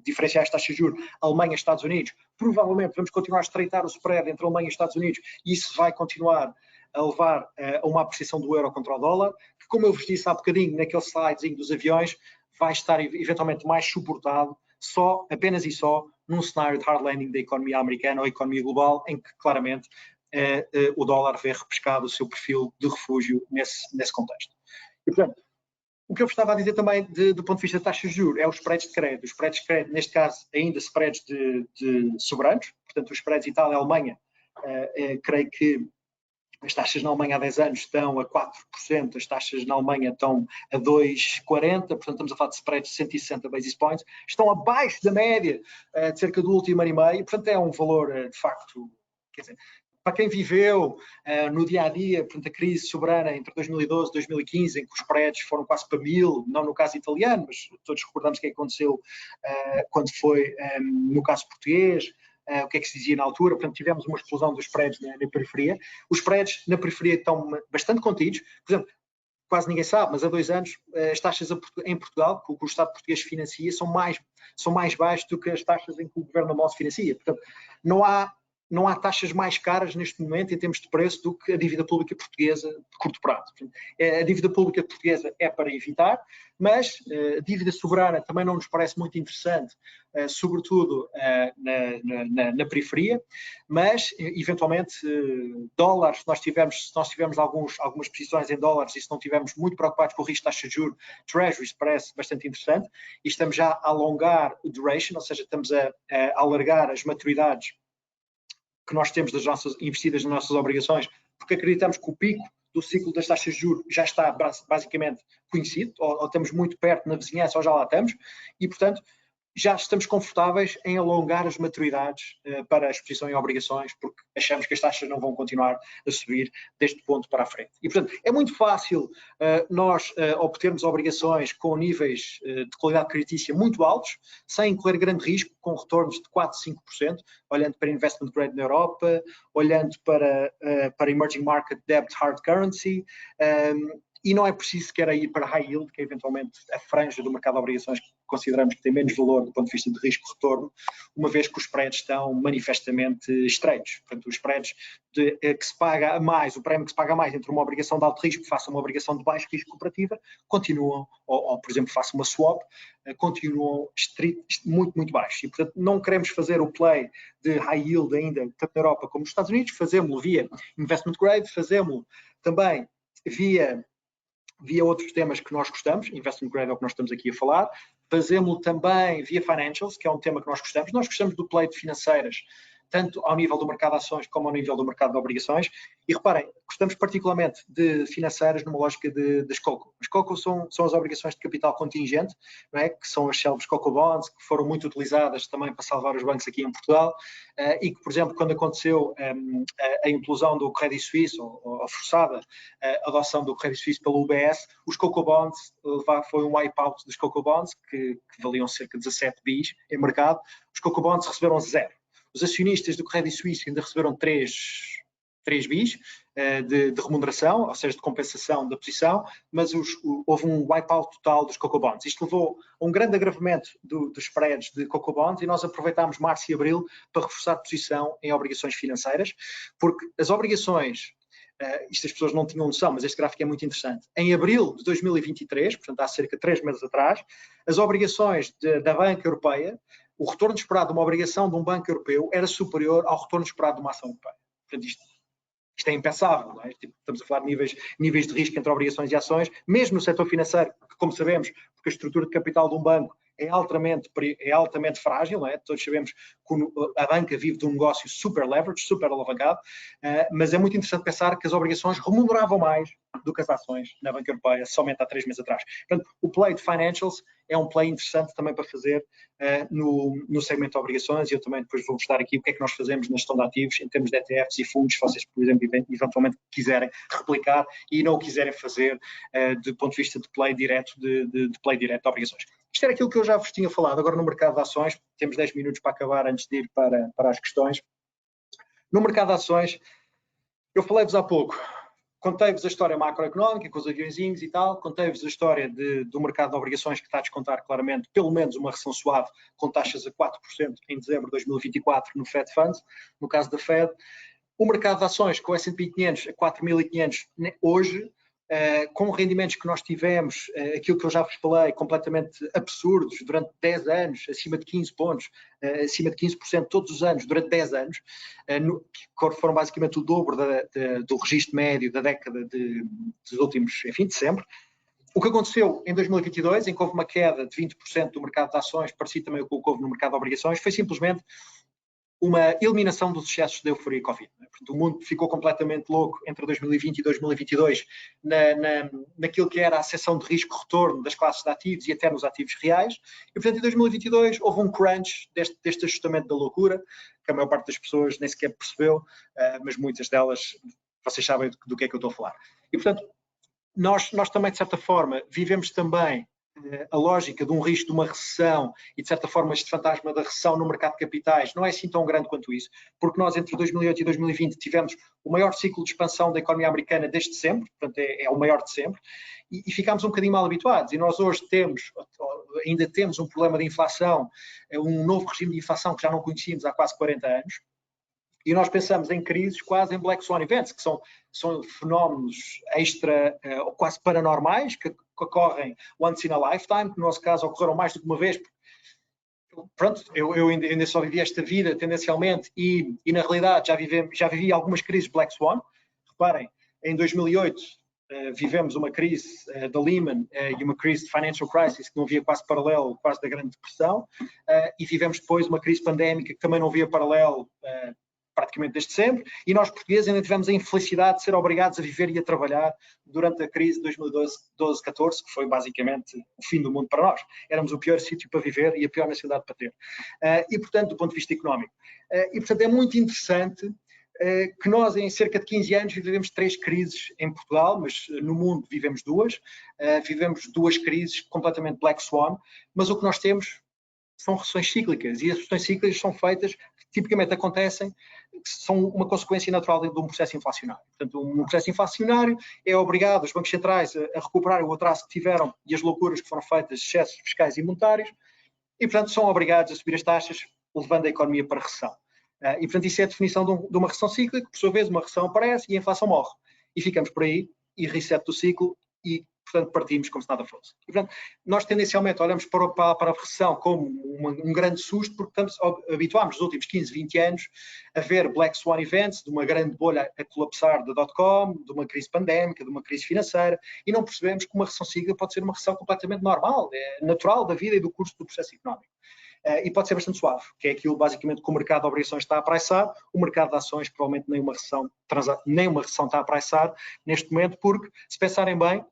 diferenciais de taxa de juros, Alemanha e Estados Unidos, provavelmente vamos continuar a estreitar o spread entre Alemanha e Estados Unidos, e isso vai continuar a levar a uma apreciação do euro contra o dólar, que, como eu vos disse há bocadinho, naquele slidezinho dos aviões, vai estar eventualmente mais suportado, apenas e só, num cenário de hard landing da economia americana ou economia global, em que claramente o dólar vê repescado o seu perfil de refúgio nesse contexto. E, portanto, o que eu estava a dizer também do ponto de vista de taxas de juros é os spreads de crédito. Os spreads de crédito, neste caso, ainda spreads de soberanos, portanto, os spreads Itália e Alemanha, creio que as taxas na Alemanha há 10 anos estão a 4%, as taxas na Alemanha estão a 2,40%, portanto estamos a falar de spreads de 160 basis points, estão abaixo da média de cerca do último ano e meio, portanto é um valor de facto, quer dizer, para quem viveu no dia-a-dia, portanto a crise soberana entre 2012 e 2015, em que os spreads foram quase para 1000, não no caso italiano, mas todos recordamos o que aconteceu quando foi no caso português, o que é que se dizia na altura, portanto tivemos uma explosão dos spreads na periferia. Os spreads na periferia estão bastante contidos, por exemplo, quase ninguém sabe, mas há 2 anos as taxas em Portugal, que o Estado português financia, são mais baixas do que as taxas em que o Governo nosso financia. Portanto, não há taxas mais caras neste momento em termos de preço do que a dívida pública portuguesa de curto prazo. Portanto, a dívida pública portuguesa é para evitar, mas a dívida soberana também não nos parece muito interessante, sobretudo na periferia, mas eventualmente dólares, se nós tivermos algumas posições em dólares e se não estivermos muito preocupados com o risco de taxa de juros, Treasuries parece bastante interessante e estamos já a alongar o duration, ou seja, estamos a alargar as maturidades que nós temos investidas nas nossas obrigações, porque acreditamos que o pico do ciclo das taxas de juros já está basicamente conhecido, ou estamos muito perto na vizinhança, ou já lá estamos, e, portanto, já estamos confortáveis em alongar as maturidades para a exposição em obrigações, porque achamos que as taxas não vão continuar a subir deste ponto para a frente. E, portanto, é muito fácil nós obtermos obrigações com níveis de qualidade creditícia muito altos, sem correr grande risco, com retornos de 4, 5%, olhando para investment grade na Europa, olhando para emerging market debt hard currency, e não é preciso sequer ir para high yield, que é eventualmente a franja do mercado de obrigações que consideramos que tem menos valor do ponto de vista de risco-retorno, uma vez que os spreads estão manifestamente estreitos. Portanto, os spreads que se paga mais, o prémio que se paga mais entre uma obrigação de alto risco face a uma obrigação de baixo risco cooperativa, continuam, ou por exemplo, face a uma swap, continuam muito, muito baixos. E, portanto, não queremos fazer o play de high yield ainda, tanto na Europa como nos Estados Unidos, fazemos-lo via investment grade, fazemos-lo também via outros temas que nós gostamos, investment grade é o que nós estamos aqui a falar, fazemos-lo também via financials, que é um tema que nós gostamos do play de financeiras, tanto ao nível do mercado de ações como ao nível do mercado de obrigações, e reparem, gostamos particularmente de financeiras numa lógica das COCO. As COCO são as obrigações de capital contingente, não é? Que são as célebres COCO Bonds, que foram muito utilizadas também para salvar os bancos aqui em Portugal, e que, por exemplo, quando aconteceu a implosão do Credit Suisse, ou a forçada adoção do Credit Suisse pelo UBS, os COCO Bonds, foi um wipe-out dos COCO Bonds, que valiam cerca de 17 bis em mercado, os COCO Bonds receberam 0. Os acionistas do Credit Suisse ainda receberam 3 bis de remuneração, ou seja, de compensação da posição, mas houve um wipe-out total dos COCO Bonds. Isto levou a um grande agravamento dos spreads de COCO Bonds e nós aproveitámos março e abril para reforçar a posição em obrigações financeiras, porque as obrigações, isto as pessoas não tinham noção, mas este gráfico é muito interessante. Em abril de 2023, portanto há cerca de 3 meses atrás, as obrigações da Banca Europeia, o retorno esperado de uma obrigação de um banco europeu era superior ao retorno esperado de uma ação europeia. Portanto, isto é impensável, não é? Estamos a falar de níveis de risco entre obrigações e ações, mesmo no setor financeiro, que, como sabemos, porque a estrutura de capital de um banco é altamente frágil, não é? Todos sabemos que a banca vive de um negócio super leverage, super alavancado, mas é muito interessante pensar que as obrigações remuneravam mais do que as ações na banca europeia, somente há 3 meses atrás. Portanto, o play de financials é um play interessante também para fazer no segmento de obrigações, e eu também depois vou mostrar aqui o que é que nós fazemos na gestão de ativos em termos de ETFs e fundos, se vocês, por exemplo, eventualmente quiserem replicar e não o quiserem fazer do ponto de vista de play direto de play direto de obrigações. Isto era aquilo que eu já vos tinha falado. Agora no mercado de ações, temos 10 minutos para acabar antes de ir para as questões. No mercado de ações, eu falei-vos há pouco, contei-vos a história macroeconómica com os aviõezinhos e tal, contei-vos a história do mercado de obrigações que está a descontar claramente pelo menos uma recessão suave com taxas a 4% em dezembro de 2024 no Fed Funds, no caso da Fed. O mercado de ações com o S&P 500 a 4.500 hoje, com rendimentos que nós tivemos, aquilo que eu já vos falei, completamente absurdos, durante 10 anos, acima de 15 pontos, acima de 15% todos os anos, durante 10 anos, que foram basicamente o dobro do registro médio da década dos últimos, enfim, de sempre. O que aconteceu em 2022, em que houve uma queda de 20% do mercado de ações, parecido também com o que houve no mercado de obrigações, foi simplesmente uma eliminação dos excessos da euforia Covid. Portanto, o mundo ficou completamente louco entre 2020 e 2022 naquilo que era a seção de risco-retorno das classes de ativos e até nos ativos reais. E, portanto, em 2022 houve um crunch deste ajustamento da loucura, que a maior parte das pessoas nem sequer percebeu, mas muitas delas, vocês sabem do que é que eu estou a falar. E, portanto, nós também, de certa forma, vivemos também a lógica de um risco de uma recessão e, de certa forma, este fantasma da recessão no mercado de capitais não é assim tão grande quanto isso, porque nós, entre 2008 e 2020, tivemos o maior ciclo de expansão da economia americana desde sempre, portanto, é o maior de sempre, e ficámos um bocadinho mal habituados. E nós hoje ainda temos um problema de inflação, um novo regime de inflação que já não conhecíamos há quase 40 anos, e nós pensamos em crises quase em Black Swan Events, que são fenómenos extra ou quase paranormais, que ocorrem once in a lifetime, que no nosso caso ocorreram mais do que uma vez. Pronto, eu ainda só vivi esta vida tendencialmente e na realidade já vivi algumas crises Black Swan. Reparem, em 2008 vivemos uma crise da Lehman e uma crise de financial crisis que não havia quase paralelo, quase da Grande Depressão, e vivemos depois uma crise pandémica que também não havia paralelo praticamente desde sempre, e nós portugueses ainda tivemos a infelicidade de ser obrigados a viver e a trabalhar durante a crise de 2012-14, que foi basicamente o fim do mundo para nós. Éramos o pior sítio para viver e a pior nacionalidade para ter. E, portanto, do ponto de vista económico. E, portanto, é muito interessante que nós, em cerca de 15 anos, vivemos 3 crises em Portugal, mas no mundo vivemos 2. Vivemos 2 crises completamente Black Swan, mas o que nós temos são recessões cíclicas, e as recessões cíclicas são feitas, tipicamente acontecem, são uma consequência natural de um processo inflacionário. Portanto, um processo inflacionário é obrigado os bancos centrais a recuperar o atraso que tiveram e as loucuras que foram feitas, excessos fiscais e monetários, e, portanto, são obrigados a subir as taxas, levando a economia para a recessão. E, portanto, isso é a definição de uma recessão cíclica, por sua vez, uma recessão aparece e a inflação morre. E ficamos por aí, e reset do ciclo, e portanto partimos como se nada fosse. E, portanto, nós tendencialmente olhamos para a recessão como um grande susto, porque estamos habituámos nos últimos 15, 20 anos a ver Black Swan Events, de uma grande bolha a colapsar da .com, de uma crise pandémica, de uma crise financeira, e não percebemos que uma recessão cíclica pode ser uma recessão completamente normal, é natural da vida e do curso do processo económico. E pode ser bastante suave, que é aquilo basicamente que o mercado de obrigações está a pricar, o mercado de ações provavelmente nem uma recessão está a pricar neste momento, porque, se pensarem bem,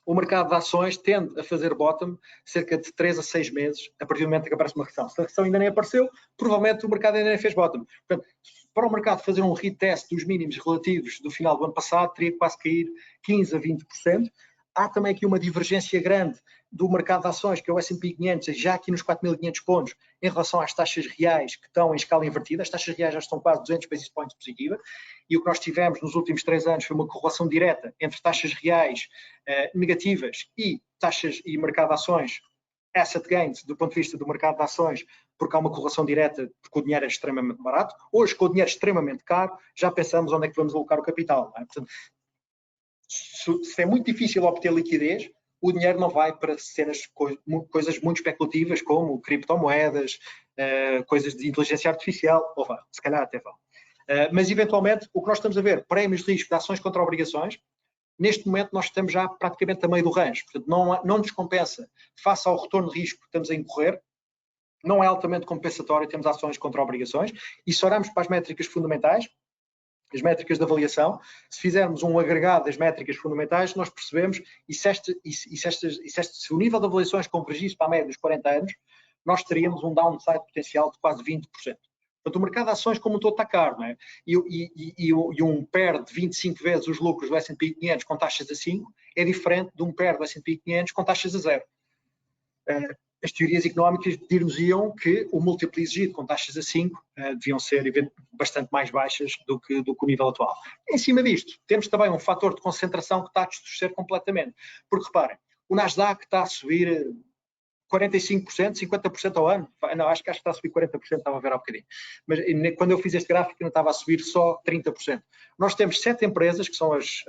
o mercado de ações tende a fazer bottom cerca de 3 a 6 meses a partir do momento em que aparece uma recessão. Se a recessão ainda nem apareceu, provavelmente o mercado ainda nem fez bottom. Portanto, para o mercado fazer um retest dos mínimos relativos do final do ano passado, teria que quase cair 15 a 20%. Há também aqui uma divergência grande do mercado de ações, que é o S&P 500, já aqui nos 4.500 pontos, em relação às taxas reais que estão em escala invertida. As taxas reais já estão quase 200 basis points positiva, e o que nós tivemos nos últimos 3 anos foi uma correlação direta entre taxas reais negativas e taxas e mercado de ações, asset gains, do ponto de vista do mercado de ações, porque há uma correlação direta, porque o dinheiro é extremamente barato. Hoje, com o dinheiro extremamente caro, já pensamos onde é que vamos alocar o capital. Não é? Portanto, se é muito difícil obter liquidez, o dinheiro não vai para coisas muito especulativas como criptomoedas, coisas de inteligência artificial, ou vá, se calhar até vão. Mas, eventualmente, o que nós estamos a ver, prémios de risco de ações contra obrigações, neste momento nós estamos já praticamente a meio do range, portanto não nos compensa, face ao retorno de risco que estamos a incorrer, não é altamente compensatório, temos ações contra obrigações, e se olharmos para as métricas fundamentais, as métricas de avaliação, se fizermos um agregado das métricas fundamentais, nós percebemos, se o nível de avaliações convergisse para a média dos 40 anos, nós teríamos um downside potencial de quase 20%. Portanto, o mercado de ações como um todo está caro, não é? E um PER de 25 vezes os lucros do S&P 500 com taxas a 5 é diferente de um PER do S&P 500 com taxas a 0. As teorias económicas dir-nos-iam que o múltiplo exigido com taxas a 5 deviam ser bastante mais baixas do que o nível atual. Em cima disto, temos também um fator de concentração que está a distorcer completamente. Porque, reparem, o Nasdaq está a subir 45%, 50% ao ano. Não, acho que está a subir 40%, estava a ver há bocadinho. Mas quando eu fiz este gráfico, ainda estava a subir só 30%. Nós temos 7 empresas, que são as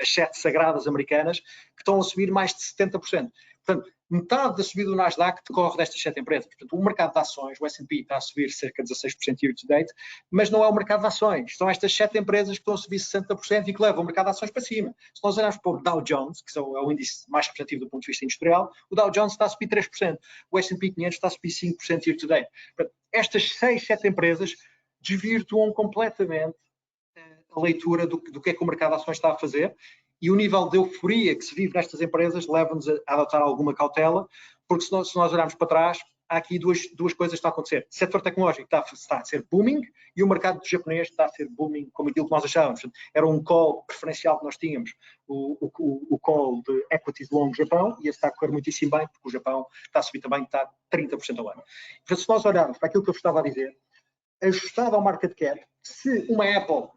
7 sagradas americanas, que estão a subir mais de 70%. Portanto, metade da subida do Nasdaq decorre destas 7 empresas. Portanto, o mercado de ações, o S&P, está a subir cerca de 16% year to date, mas não é o mercado de ações. São estas 7 empresas que estão a subir 60% e que levam o mercado de ações para cima. Se nós olharmos para o Dow Jones, que é o índice mais representativo do ponto de vista industrial, o Dow Jones está a subir 3%. O S&P 500 está a subir 5% year to date. Portanto, estas 6, 7 empresas desvirtuam completamente a leitura do que é que o mercado de ações está a fazer. E o nível de euforia que se vive nestas empresas leva-nos a adotar alguma cautela, porque se nós olharmos para trás, há aqui duas coisas que estão a acontecer. O setor tecnológico está a ser booming e o mercado japonês está a ser booming como aquilo que nós achávamos. Era um call preferencial que nós tínhamos, o call de equities long Japão, e esse está a correr muitíssimo bem, porque o Japão está a subir também, está a 30% ao ano. Portanto, se nós olharmos para aquilo que eu estava a dizer, ajustado ao market cap, se uma Apple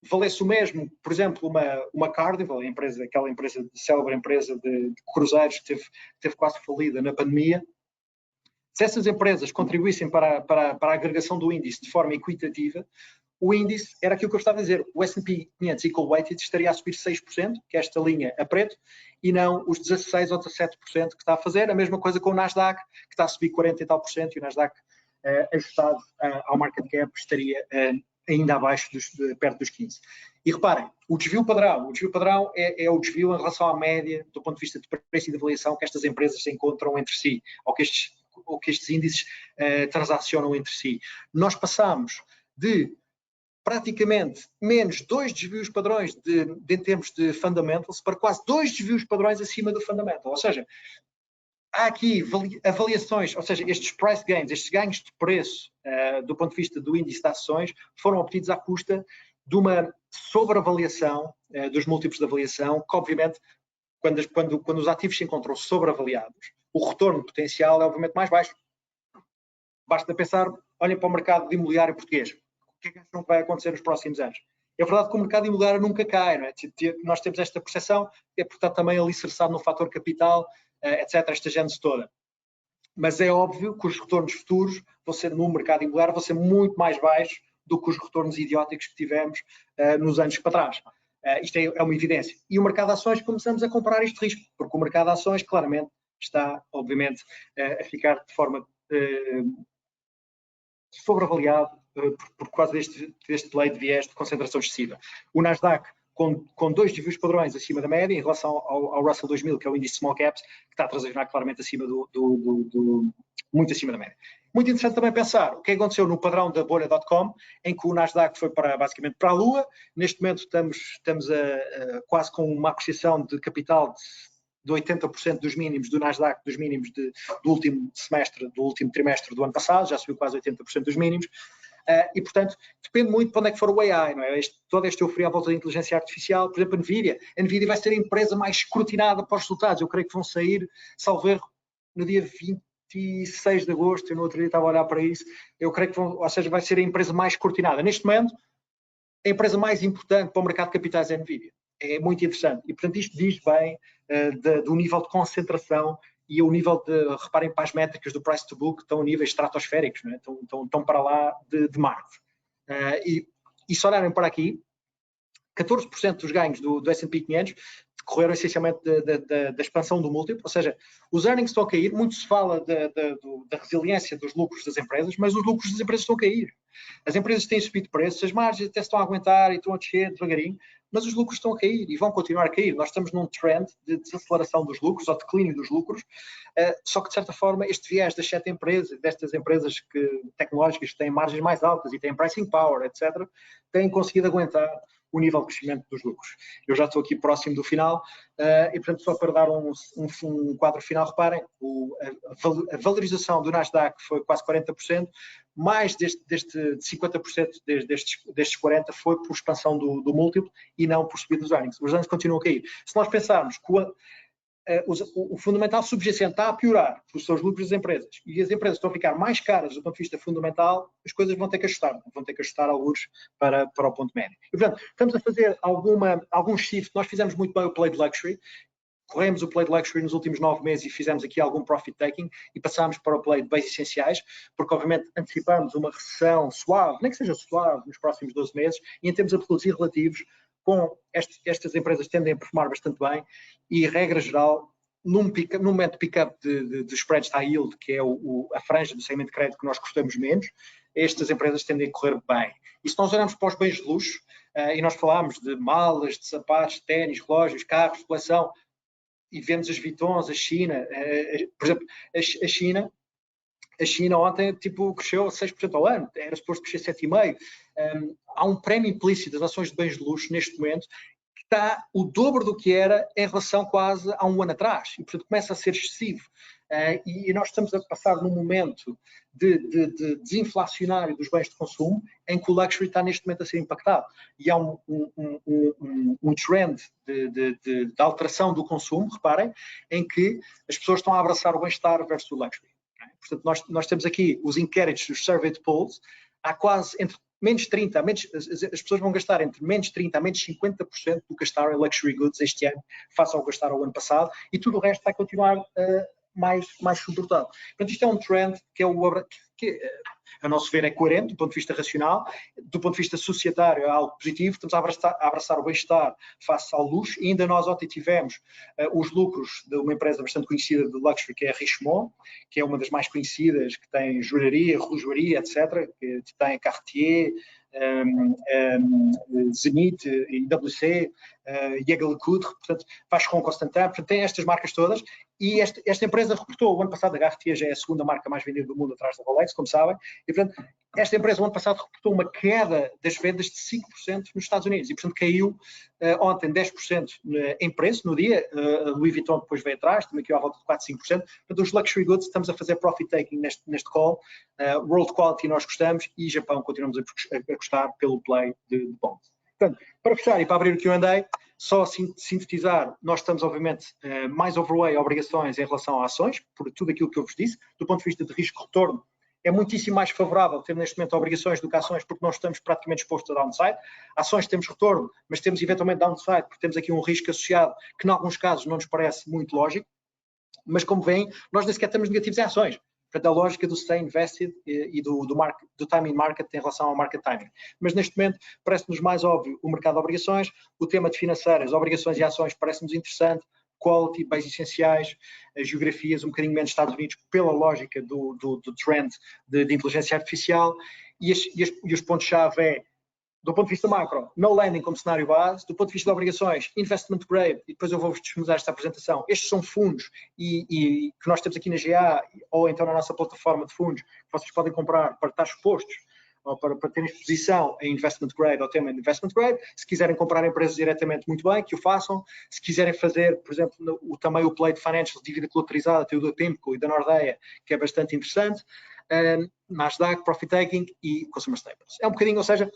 valesse o mesmo, por exemplo, uma Carnival, aquela empresa, célebre empresa de cruzeiros que teve quase falida na pandemia, se essas empresas contribuíssem para a agregação do índice de forma equitativa, o índice era aquilo que eu estava a dizer, o S&P 500 Equal Weighted estaria a subir 6%, que é esta linha a preto, e não os 16 ou 17% que está a fazer. A mesma coisa com o Nasdaq, que está a subir 40 e tal por cento, e o Nasdaq ajustado ao market cap estaria ainda abaixo, perto dos 15. E reparem, o desvio padrão é o desvio em relação à média do ponto de vista de preço e de avaliação que estas empresas se encontram entre si, ou que estes índices transacionam entre si. Nós passamos de praticamente menos 2 desvios padrões em termos de fundamentals para quase 2 desvios padrões acima do fundamental. Ou seja, há aqui avaliações, ou seja, estes price gains, estes ganhos de preço do ponto de vista do índice de ações foram obtidos à custa de uma sobreavaliação dos múltiplos de avaliação, que obviamente quando os ativos se encontram sobreavaliados, o retorno potencial é obviamente mais baixo. Basta pensar, olhem para o mercado de imobiliário português. O que é que acham que vai acontecer nos próximos anos? É verdade que o mercado imobiliário nunca cai, não é? Nós temos esta percepção, é portanto também alicerçado no fator capital, etc., esta gênese toda. Mas é óbvio que os retornos futuros vão ser no mercado imobiliário, vão ser muito mais baixos do que os retornos idióticos que tivemos nos anos para trás. Isto é uma evidência. E o mercado de ações, começamos a comprar este risco, porque o mercado de ações claramente está, obviamente, a ficar de forma sobreavaliado por causa deste lei de viés de concentração excessiva. O Nasdaq, com 2 desvios padrões acima da média, em relação ao Russell 2000, que é o índice de small caps, que está a transacionar claramente acima muito acima da média. Muito interessante também pensar o que aconteceu no padrão da bolha.com, em que o Nasdaq foi basicamente para a lua. Neste momento estamos quase com uma apreciação de capital de 80% dos mínimos do Nasdaq, dos mínimos do último trimestre do ano passado, já subiu quase 80% dos mínimos. E, portanto, depende muito de para onde é que for o AI, não é? Toda esta euforia à volta da inteligência artificial, por exemplo, a NVIDIA vai ser a empresa mais escrutinada para os resultados. Eu creio que vão sair, salvo erro, no dia 26 de agosto, eu no outro dia estava a olhar para isso, eu creio que vai ser a empresa mais escrutinada. Neste momento, a empresa mais importante para o mercado de capitais é a NVIDIA. É muito interessante. E, portanto, isto diz bem do nível de concentração e o nível de, reparem para as métricas do price to book, estão a níveis estratosféricos, não é? estão para lá de Marte. E se olharem para aqui, 14% dos ganhos do S&P 500 decorreram essencialmente da expansão do múltiplo, ou seja, os earnings estão a cair, muito se fala da resiliência dos lucros das empresas, mas os lucros das empresas estão a cair. As empresas têm subido preços, as margens até estão a aguentar e estão a descer devagarinho, mas os lucros estão a cair e vão continuar a cair. Nós estamos num trend de desaceleração dos lucros, ou declínio dos lucros, só que, de certa forma, este viés das 7 empresas, destas empresas tecnológicas que têm margens mais altas e têm pricing power, etc., têm conseguido aguentar o nível de crescimento dos lucros. Eu já estou aqui próximo do final e, portanto, só para dar um quadro final, reparem, a valorização do Nasdaq foi quase 40%, mais de 50% destes 40% foi por expansão do múltiplo e não por subida dos earnings. Os earnings continuam a cair. Se nós pensarmos que o fundamental subjacente está a piorar pelos seus lucros das empresas e as empresas estão a ficar mais caras do ponto de vista fundamental, as coisas vão ter que ajustar alguns para o ponto médio. E, portanto, estamos a fazer algum shift. Nós fizemos muito bem o play de luxury, corremos o play de luxury nos últimos 9 meses e fizemos aqui algum profit taking e passámos para o play de bens essenciais, porque obviamente antecipamos uma recessão suave, nem que seja suave, nos próximos 12 meses, e em termos absolutos e relativos, com estas empresas tendem a performar bastante bem e, regra geral, num momento de pick-up de spreads high yield, que é a franja do segmento de crédito que nós gostamos menos, estas empresas tendem a correr bem. E se nós olharmos para os bens de luxo, e nós falámos de malas, de sapatos, de ténis, relógios, carros, de coleção, e vemos as Vuittons, a China, por exemplo, a China ontem cresceu 6% ao ano, era suposto crescer 7,5%. Há um prémio implícito das ações de bens de luxo neste momento que está o dobro do que era em relação quase a um ano atrás, e portanto começa a ser excessivo. E nós estamos a passar num momento de desinflacionário dos bens de consumo em que o luxury está neste momento a ser impactado. E há um trend de alteração do consumo, reparem, em que as pessoas estão a abraçar o bem-estar versus o luxury. Portanto, nós temos aqui os inquéritos dos surveyed polls, há quase entre menos 30%, as pessoas vão gastar entre menos 30% a menos 50% do que gastaram em luxury goods este ano, face ao que gastaram o ano passado, e tudo o resto vai continuar mais suportado. Portanto, isto é um trend que a nosso ver é coerente do ponto de vista racional, do ponto de vista societário é algo positivo, estamos a abraçar o bem-estar face ao luxo, e ainda nós ontem tivemos os lucros de uma empresa bastante conhecida de luxury, que é a Richemont, que é uma das mais conhecidas, que tem joalharia, relojoaria, etc., que tem a Cartier, Zenith, IWC, Jaeger-LeCoultre, portanto, Vacheron Constantin, portanto, tem estas marcas todas, e esta empresa reportou o ano passado, a Cartier já é a segunda marca mais vendida do mundo atrás da Rolex, como sabem, e portanto, esta empresa o ano passado reportou uma queda das vendas de 5% nos Estados Unidos, e portanto caiu ontem 10% em preço no dia, Louis Vuitton depois veio atrás, também caiu à volta de 4, 5%, portanto os luxury goods estamos a fazer profit taking neste call, world quality nós gostamos, e Japão continuamos a gostar pelo play de bonds. Portanto, para fechar e para abrir o Q&A, só sintetizar, nós estamos obviamente mais overweight obrigações em relação a ações, por tudo aquilo que eu vos disse, do ponto de vista de risco-retorno, é muitíssimo mais favorável ter neste momento obrigações do que ações, porque nós estamos praticamente expostos a downside. Ações temos retorno, mas temos eventualmente downside, porque temos aqui um risco associado que, em alguns casos, não nos parece muito lógico, mas como veem, nós nem sequer estamos negativos em ações. Portanto, a lógica do stay invested e do timing market em relação ao market timing. Mas neste momento parece-nos mais óbvio o mercado de obrigações, o tema de financeiras, obrigações e ações parece-nos interessante, quality, bens essenciais, geografias um bocadinho menos Estados Unidos pela lógica do trend de inteligência artificial, e os pontos-chave é, do ponto de vista macro, no lending como cenário base, do ponto de vista de obrigações, investment grade, e depois eu vou-vos disponibilizar esta apresentação. Estes são fundos e que nós temos aqui na GA, ou então na nossa plataforma de fundos, que vocês podem comprar para estar expostos, ou para terem exposição em investment grade ou tema de investment grade. Se quiserem comprar empresas diretamente, muito bem, que o façam. Se quiserem fazer, por exemplo, também o play de financials, dívida colateralizada, tem o da PIMCO e da Nordea, que é bastante interessante. Nasdaq, profit taking e consumer staples. É um bocadinho, ou seja,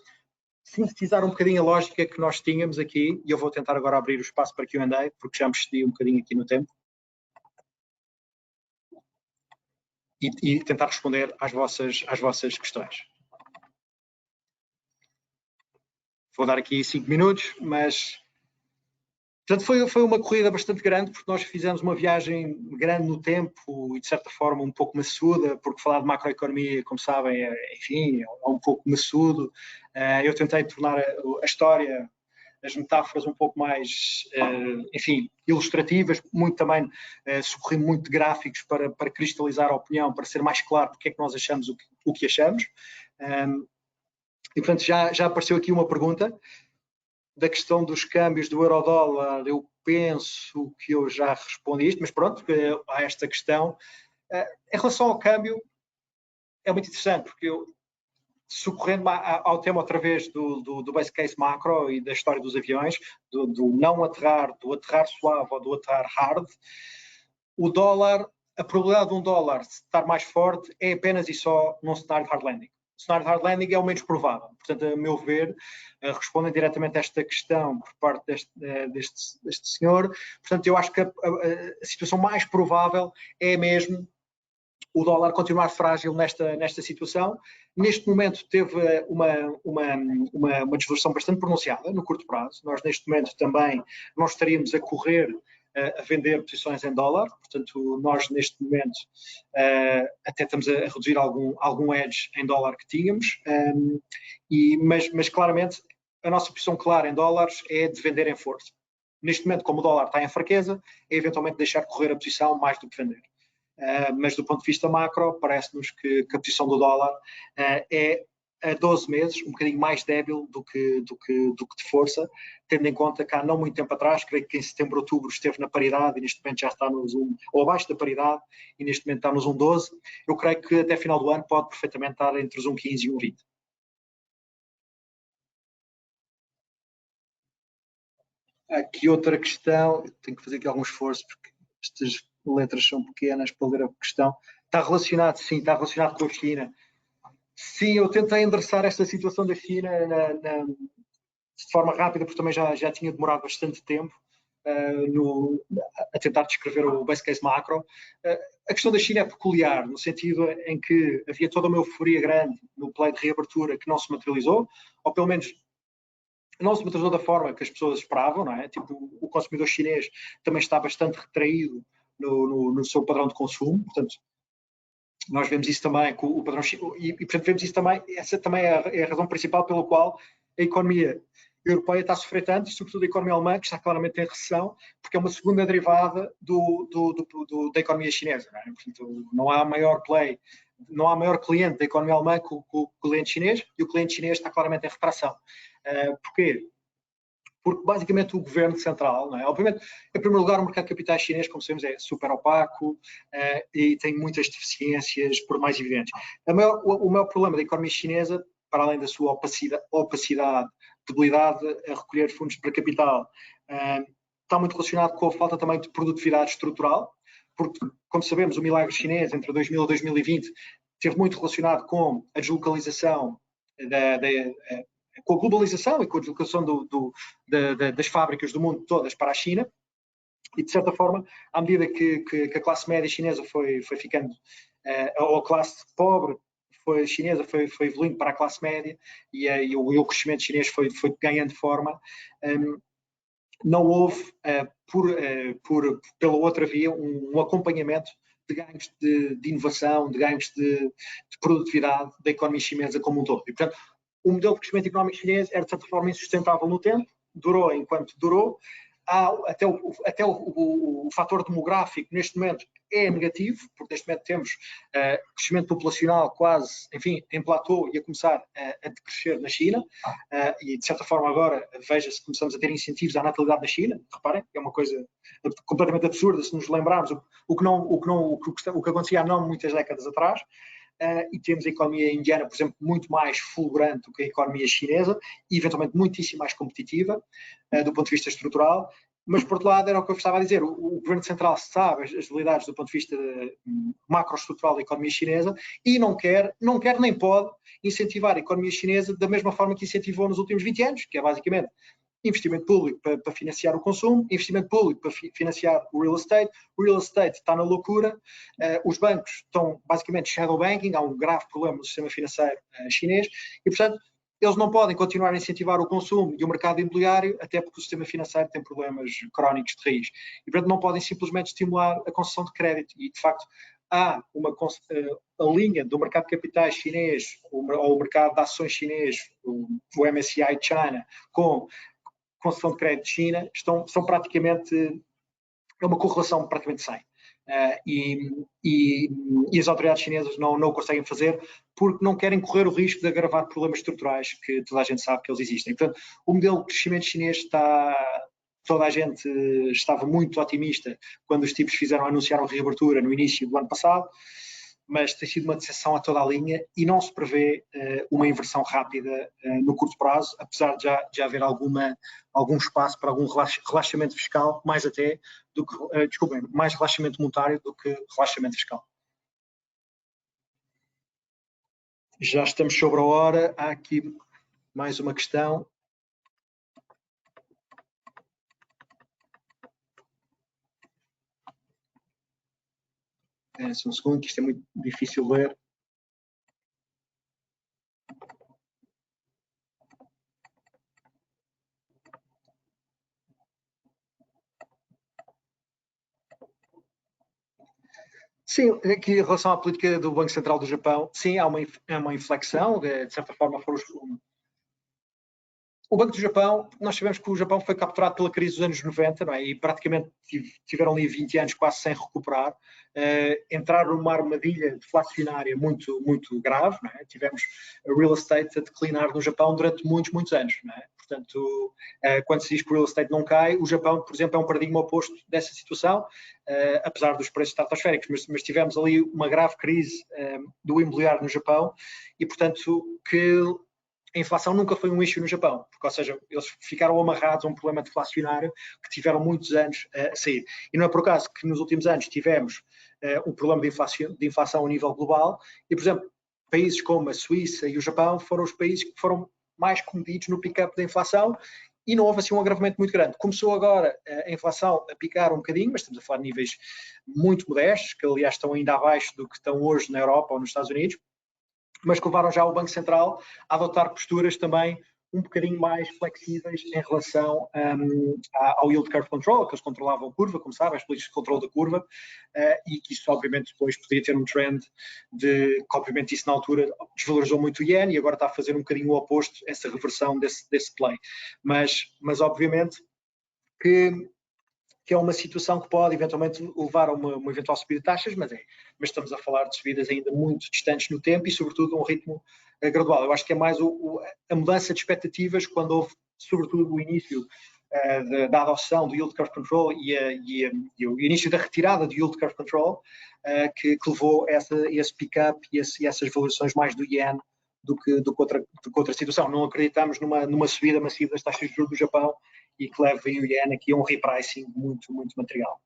sintetizar um bocadinho a lógica que nós tínhamos aqui, e eu vou tentar agora abrir o espaço para Q&A, porque já me excedi um bocadinho aqui no tempo. E tentar responder às vossas questões. Vou dar aqui 5 minutos, mas... Portanto, foi uma corrida bastante grande, porque nós fizemos uma viagem grande no tempo e, de certa forma, um pouco maçuda, porque falar de macroeconomia, como sabem, enfim, é um pouco maçudo. Eu tentei tornar a história as metáforas um pouco mais, enfim, ilustrativas, muito também socorrendo muito de gráficos para cristalizar a opinião, para ser mais claro porque é que nós achamos o que achamos. E, portanto, já apareceu aqui uma pergunta da questão dos câmbios do euro-dólar. Eu penso que eu já respondi isto, mas pronto, há esta questão. Em relação ao câmbio, é muito interessante, porque eu, socorrendo ao tema outra vez do base case macro e da história dos aviões, do não aterrar, do aterrar suave ou do aterrar hard, o dólar, a probabilidade de um dólar estar mais forte é apenas e só num cenário de hard landing. O cenário de hard landing é o menos provável. Portanto, a meu ver, respondem diretamente a esta questão por parte deste senhor. Portanto, eu acho que a situação mais provável é mesmo o dólar continuar frágil nesta situação. Neste momento teve uma desvalorização bastante pronunciada no curto prazo. Nós neste momento também não estaríamos a correr a vender posições em dólar, portanto nós neste momento até estamos a reduzir algum hedge em dólar que tínhamos, mas claramente a nossa posição clara em dólares é de vender em força. Neste momento, como o dólar está em fraqueza, é eventualmente deixar correr a posição mais do que vender. Mas do ponto de vista macro, parece-nos que a posição do dólar é a 12 meses um bocadinho mais débil do que de força, tendo em conta que há não muito tempo atrás, creio que em setembro, outubro esteve na paridade e neste momento já está nos 1, ou abaixo da paridade, e neste momento está nos 1,12. Eu creio que até final do ano pode perfeitamente estar entre os 1,15 e 1,20. Aqui outra questão, tenho que fazer aqui algum esforço porque estas letras são pequenas para ler a questão. Está relacionado, sim, está relacionado com a China. Sim, eu tentei endereçar esta situação da China de forma rápida, porque também já tinha demorado bastante tempo a tentar descrever o base case macro. A questão da China é peculiar, no sentido em que havia toda uma euforia grande no play de reabertura que não se materializou, ou pelo menos não se materializou da forma que as pessoas esperavam, não é? Tipo, o consumidor chinês também está bastante retraído no seu padrão de consumo, portanto, nós vemos isso também com o padrão e portanto, vemos isso também, essa também é a razão principal pela qual a economia europeia está a sofrer tanto, sobretudo a economia alemã, que está claramente em recessão, porque é uma segunda derivada da economia chinesa. Não é? Portanto, não há maior play, não há maior cliente da economia alemã que o cliente chinês, e o cliente chinês está claramente em retração. Porquê? Porque basicamente o governo central, não é? Obviamente, em primeiro lugar, o mercado de capitais chinês, como sabemos, é super opaco e tem muitas deficiências, por mais evidentes. O maior problema da economia chinesa, para além da sua opacidade, debilidade a recolher fundos para capital, está muito relacionado com a falta também de produtividade estrutural, porque, como sabemos, o milagre chinês entre 2000 e 2020 esteve muito relacionado com a deslocalização com a globalização e com a deslocação das fábricas do mundo todas para a China, e de certa forma, à medida que a classe média chinesa foi ficando, ou a classe pobre chinesa foi evoluindo para a classe média e o crescimento chinês foi ganhando forma, não houve, pela outra via, um acompanhamento de ganhos de inovação, de ganhos de produtividade da economia chinesa como um todo. E, portanto, o modelo de crescimento económico chinês era, de certa forma, insustentável no tempo, durou enquanto durou. Até o fator demográfico, neste momento, é negativo, porque neste momento temos crescimento populacional quase, enfim, em platô e a começar a decrescer na China, e, de certa forma, agora, veja-se que começamos a ter incentivos à natalidade na China. Reparem, é uma coisa completamente absurda se nos lembrarmos o que acontecia há não muitas décadas atrás. E temos a economia indiana, por exemplo, muito mais fulgurante do que a economia chinesa e eventualmente muitíssimo mais competitiva do ponto de vista estrutural, mas por outro lado era o que eu estava a dizer, o governo central sabe as debilidades do ponto de vista macroestrutural da economia chinesa e não quer nem pode incentivar a economia chinesa da mesma forma que incentivou nos últimos 20 anos, que é basicamente investimento público para financiar o consumo, investimento público para financiar o real estate está na loucura, os bancos estão basicamente shadow banking, há um grave problema no sistema financeiro chinês e, portanto, eles não podem continuar a incentivar o consumo e o mercado imobiliário, até porque o sistema financeiro tem problemas crónicos de raiz. E, portanto, não podem simplesmente estimular a concessão de crédito. E, de facto, há a linha do mercado de capitais chinês ou o mercado de ações chinês, o MSCI China, com concessão de crédito de China são praticamente, é uma correlação praticamente 100. E as autoridades chinesas não o conseguem fazer porque não querem correr o risco de agravar problemas estruturais que toda a gente sabe que eles existem. Portanto, o modelo de crescimento chinês toda a gente estava muito otimista quando os tipos anunciaram a reabertura no início do ano passado, mas tem sido uma decepção a toda a linha e não se prevê uma inversão rápida no curto prazo, apesar de já haver algum espaço para algum relaxamento fiscal, mais relaxamento monetário do que relaxamento fiscal. Já estamos sobre a hora, há aqui mais uma questão. Só um segundo, que isto é muito difícil ler. Sim, aqui em relação à política do Banco Central do Japão, sim, há uma inflexão, de certa forma foram o Banco do Japão, nós sabemos que o Japão foi capturado pela crise dos anos 90, não é? E praticamente tiveram ali 20 anos quase sem recuperar, entraram numa armadilha deflacionária muito, muito grave, não é? Tivemos a real estate a declinar no Japão durante muitos, muitos anos, não é? Portanto, quando se diz que o real estate não cai, o Japão, por exemplo, é um paradigma oposto dessa situação, apesar dos preços estratosféricos, mas tivemos ali uma grave crise do imobiliário no Japão e, portanto, que a inflação nunca foi um issue no Japão, porque, ou seja, eles ficaram amarrados a um problema deflacionário que tiveram muitos anos a sair. E não é por acaso que nos últimos anos tivemos um problema de inflação a nível global e, por exemplo, países como a Suíça e o Japão foram os países que foram mais comedidos no pick-up da inflação e não houve assim um agravamento muito grande. Começou agora a inflação a picar um bocadinho, mas estamos a falar de níveis muito modestos, que aliás estão ainda abaixo do que estão hoje na Europa ou nos Estados Unidos, mas que levaram já o Banco Central a adotar posturas também um bocadinho mais flexíveis em relação ao yield curve control, que eles controlavam a curva, como sabem, as políticas de controle da curva, e que isso obviamente depois poderia ter um trend que obviamente isso na altura desvalorizou muito o yen e agora está a fazer um bocadinho o oposto, essa reversão desse play. Mas obviamente que é uma situação que pode eventualmente levar a uma eventual subida de taxas, mas estamos a falar de subidas ainda muito distantes no tempo e, sobretudo, a um ritmo gradual. Eu acho que é mais a mudança de expectativas quando houve, sobretudo, o início da adoção do yield curve control e o início da retirada do yield curve control que levou esse pick-up e essas valorizações mais do yen do que outra situação. Não acreditamos numa subida massiva das taxas de juros do Japão e que leve o yen aqui a um repricing muito, muito material.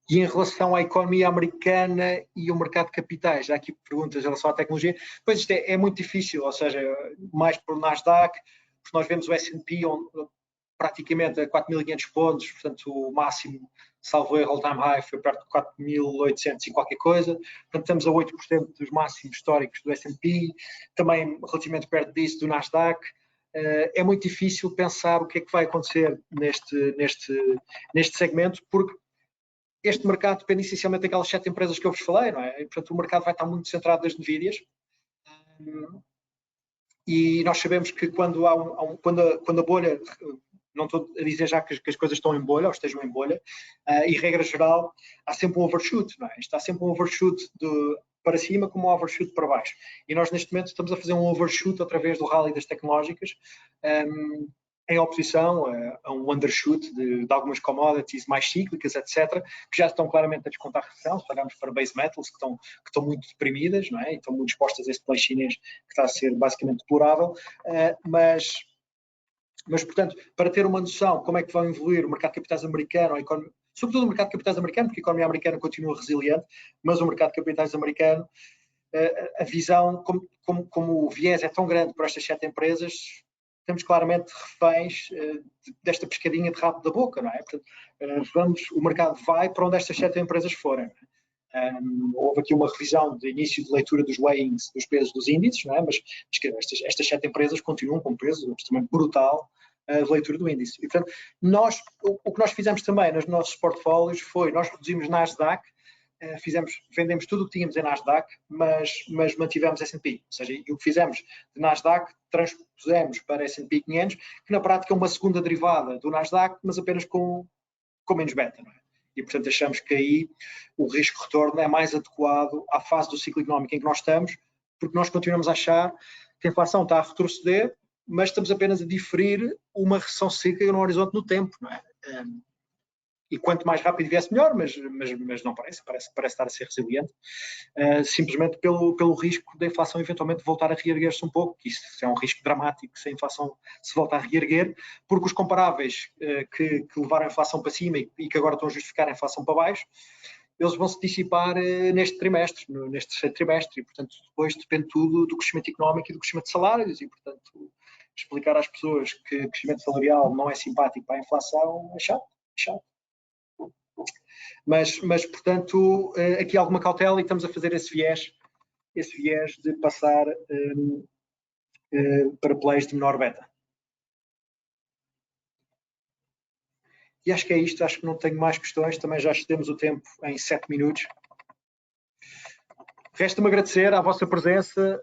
E em relação à economia americana e o mercado de capitais, há aqui perguntas em relação à tecnologia. Pois isto é muito difícil, ou seja, mais por Nasdaq, porque nós vemos o S&P praticamente a 4.500 pontos, portanto o máximo, salvo erro, all-time high foi perto de 4.800 e qualquer coisa, portanto estamos a 8% dos máximos históricos do S&P, também relativamente perto disso do Nasdaq. É muito difícil pensar o que é que vai acontecer neste segmento, porque este mercado depende essencialmente daquelas 7 empresas que eu vos falei, não é? E, portanto, o mercado vai estar muito centrado nas Nvidias. E nós sabemos que quando a bolha, não estou a dizer já que as coisas estão em bolha ou estejam em bolha, e regra geral, há sempre um overshoot, não é? Está sempre um overshoot para cima como um overshoot para baixo. E nós neste momento estamos a fazer um overshoot através do rally das tecnológicas, em oposição a um undershoot de algumas commodities mais cíclicas, etc., que já estão claramente a descontar a recessão. Se olharmos para base metals, que estão muito deprimidas, não é? E estão muito expostas a esse play chinês que está a ser basicamente deplorável, mas, portanto, para ter uma noção de como é que vai evoluir o mercado de capitais americano, sobretudo o mercado de capitais americano, porque a economia americana continua resiliente, mas o mercado de capitais americano, a visão, como o viés é tão grande para estas 7 empresas, estamos claramente reféns desta pescadinha de rabo da boca, não é? Portanto, o mercado vai para onde estas 7 empresas forem. Houve aqui uma revisão de início de leitura dos weighings, dos pesos dos índices, não é? Mas estas 7 empresas continuam com um peso absolutamente brutal de leitura do índice. E, portanto, o que nós fizemos também nos nossos portfólios foi, nós reduzimos Nasdaq vendemos tudo o que tínhamos em Nasdaq, mas mantivemos S&P. Ou seja, o que fizemos de Nasdaq, transpusemos para S&P 500, que na prática é uma segunda derivada do Nasdaq, mas apenas com menos beta, não é? E, portanto, achamos que aí o risco-retorno é mais adequado à fase do ciclo económico em que nós estamos, porque nós continuamos a achar que a inflação está a retroceder, mas estamos apenas a diferir uma recessão seca no horizonte no tempo, não é? E quanto mais rápido viesse, melhor, mas não parece estar a ser resiliente, simplesmente pelo risco da inflação eventualmente voltar a reerguer-se um pouco. Isso é um risco dramático se a inflação se volta a reerguer, porque os comparáveis que levaram a inflação para cima e que agora estão a justificar a inflação para baixo, eles vão se dissipar neste terceiro trimestre, e, portanto, depois depende tudo do crescimento económico e do crescimento de salários, e, portanto, explicar às pessoas que crescimento salarial não é simpático para a inflação é chato. Mas, portanto, aqui há alguma cautela e estamos a fazer esse viés de passar para plays de menor beta. E acho que é isto, acho que não tenho mais questões, também já excedemos o tempo em 7 minutos. Resta-me agradecer à vossa presença,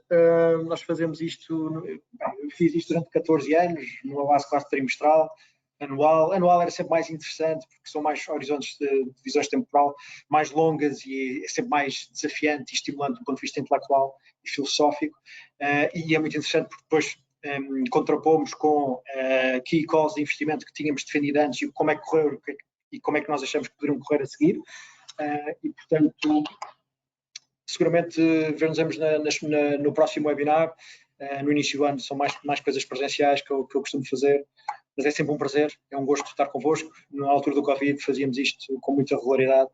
nós fazemos isto, eu fiz isto durante 14 anos, numa base quase trimestral, anual era sempre mais interessante, porque são mais horizontes de visões temporal mais longas e é sempre mais desafiante e estimulante do ponto de vista intelectual e filosófico, e é muito interessante porque depois contrapomos com key calls de investimento que tínhamos defendido antes e como é que correu e como é que nós achamos que poderiam correr a seguir, e portanto seguramente ver-nos no próximo webinar. No início do ano são mais coisas presenciais que eu costumo fazer, mas é sempre um prazer, é um gosto estar convosco. Na altura do Covid fazíamos isto com muita regularidade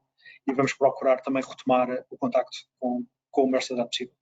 e vamos procurar também retomar o contacto com o melhor cidade possível.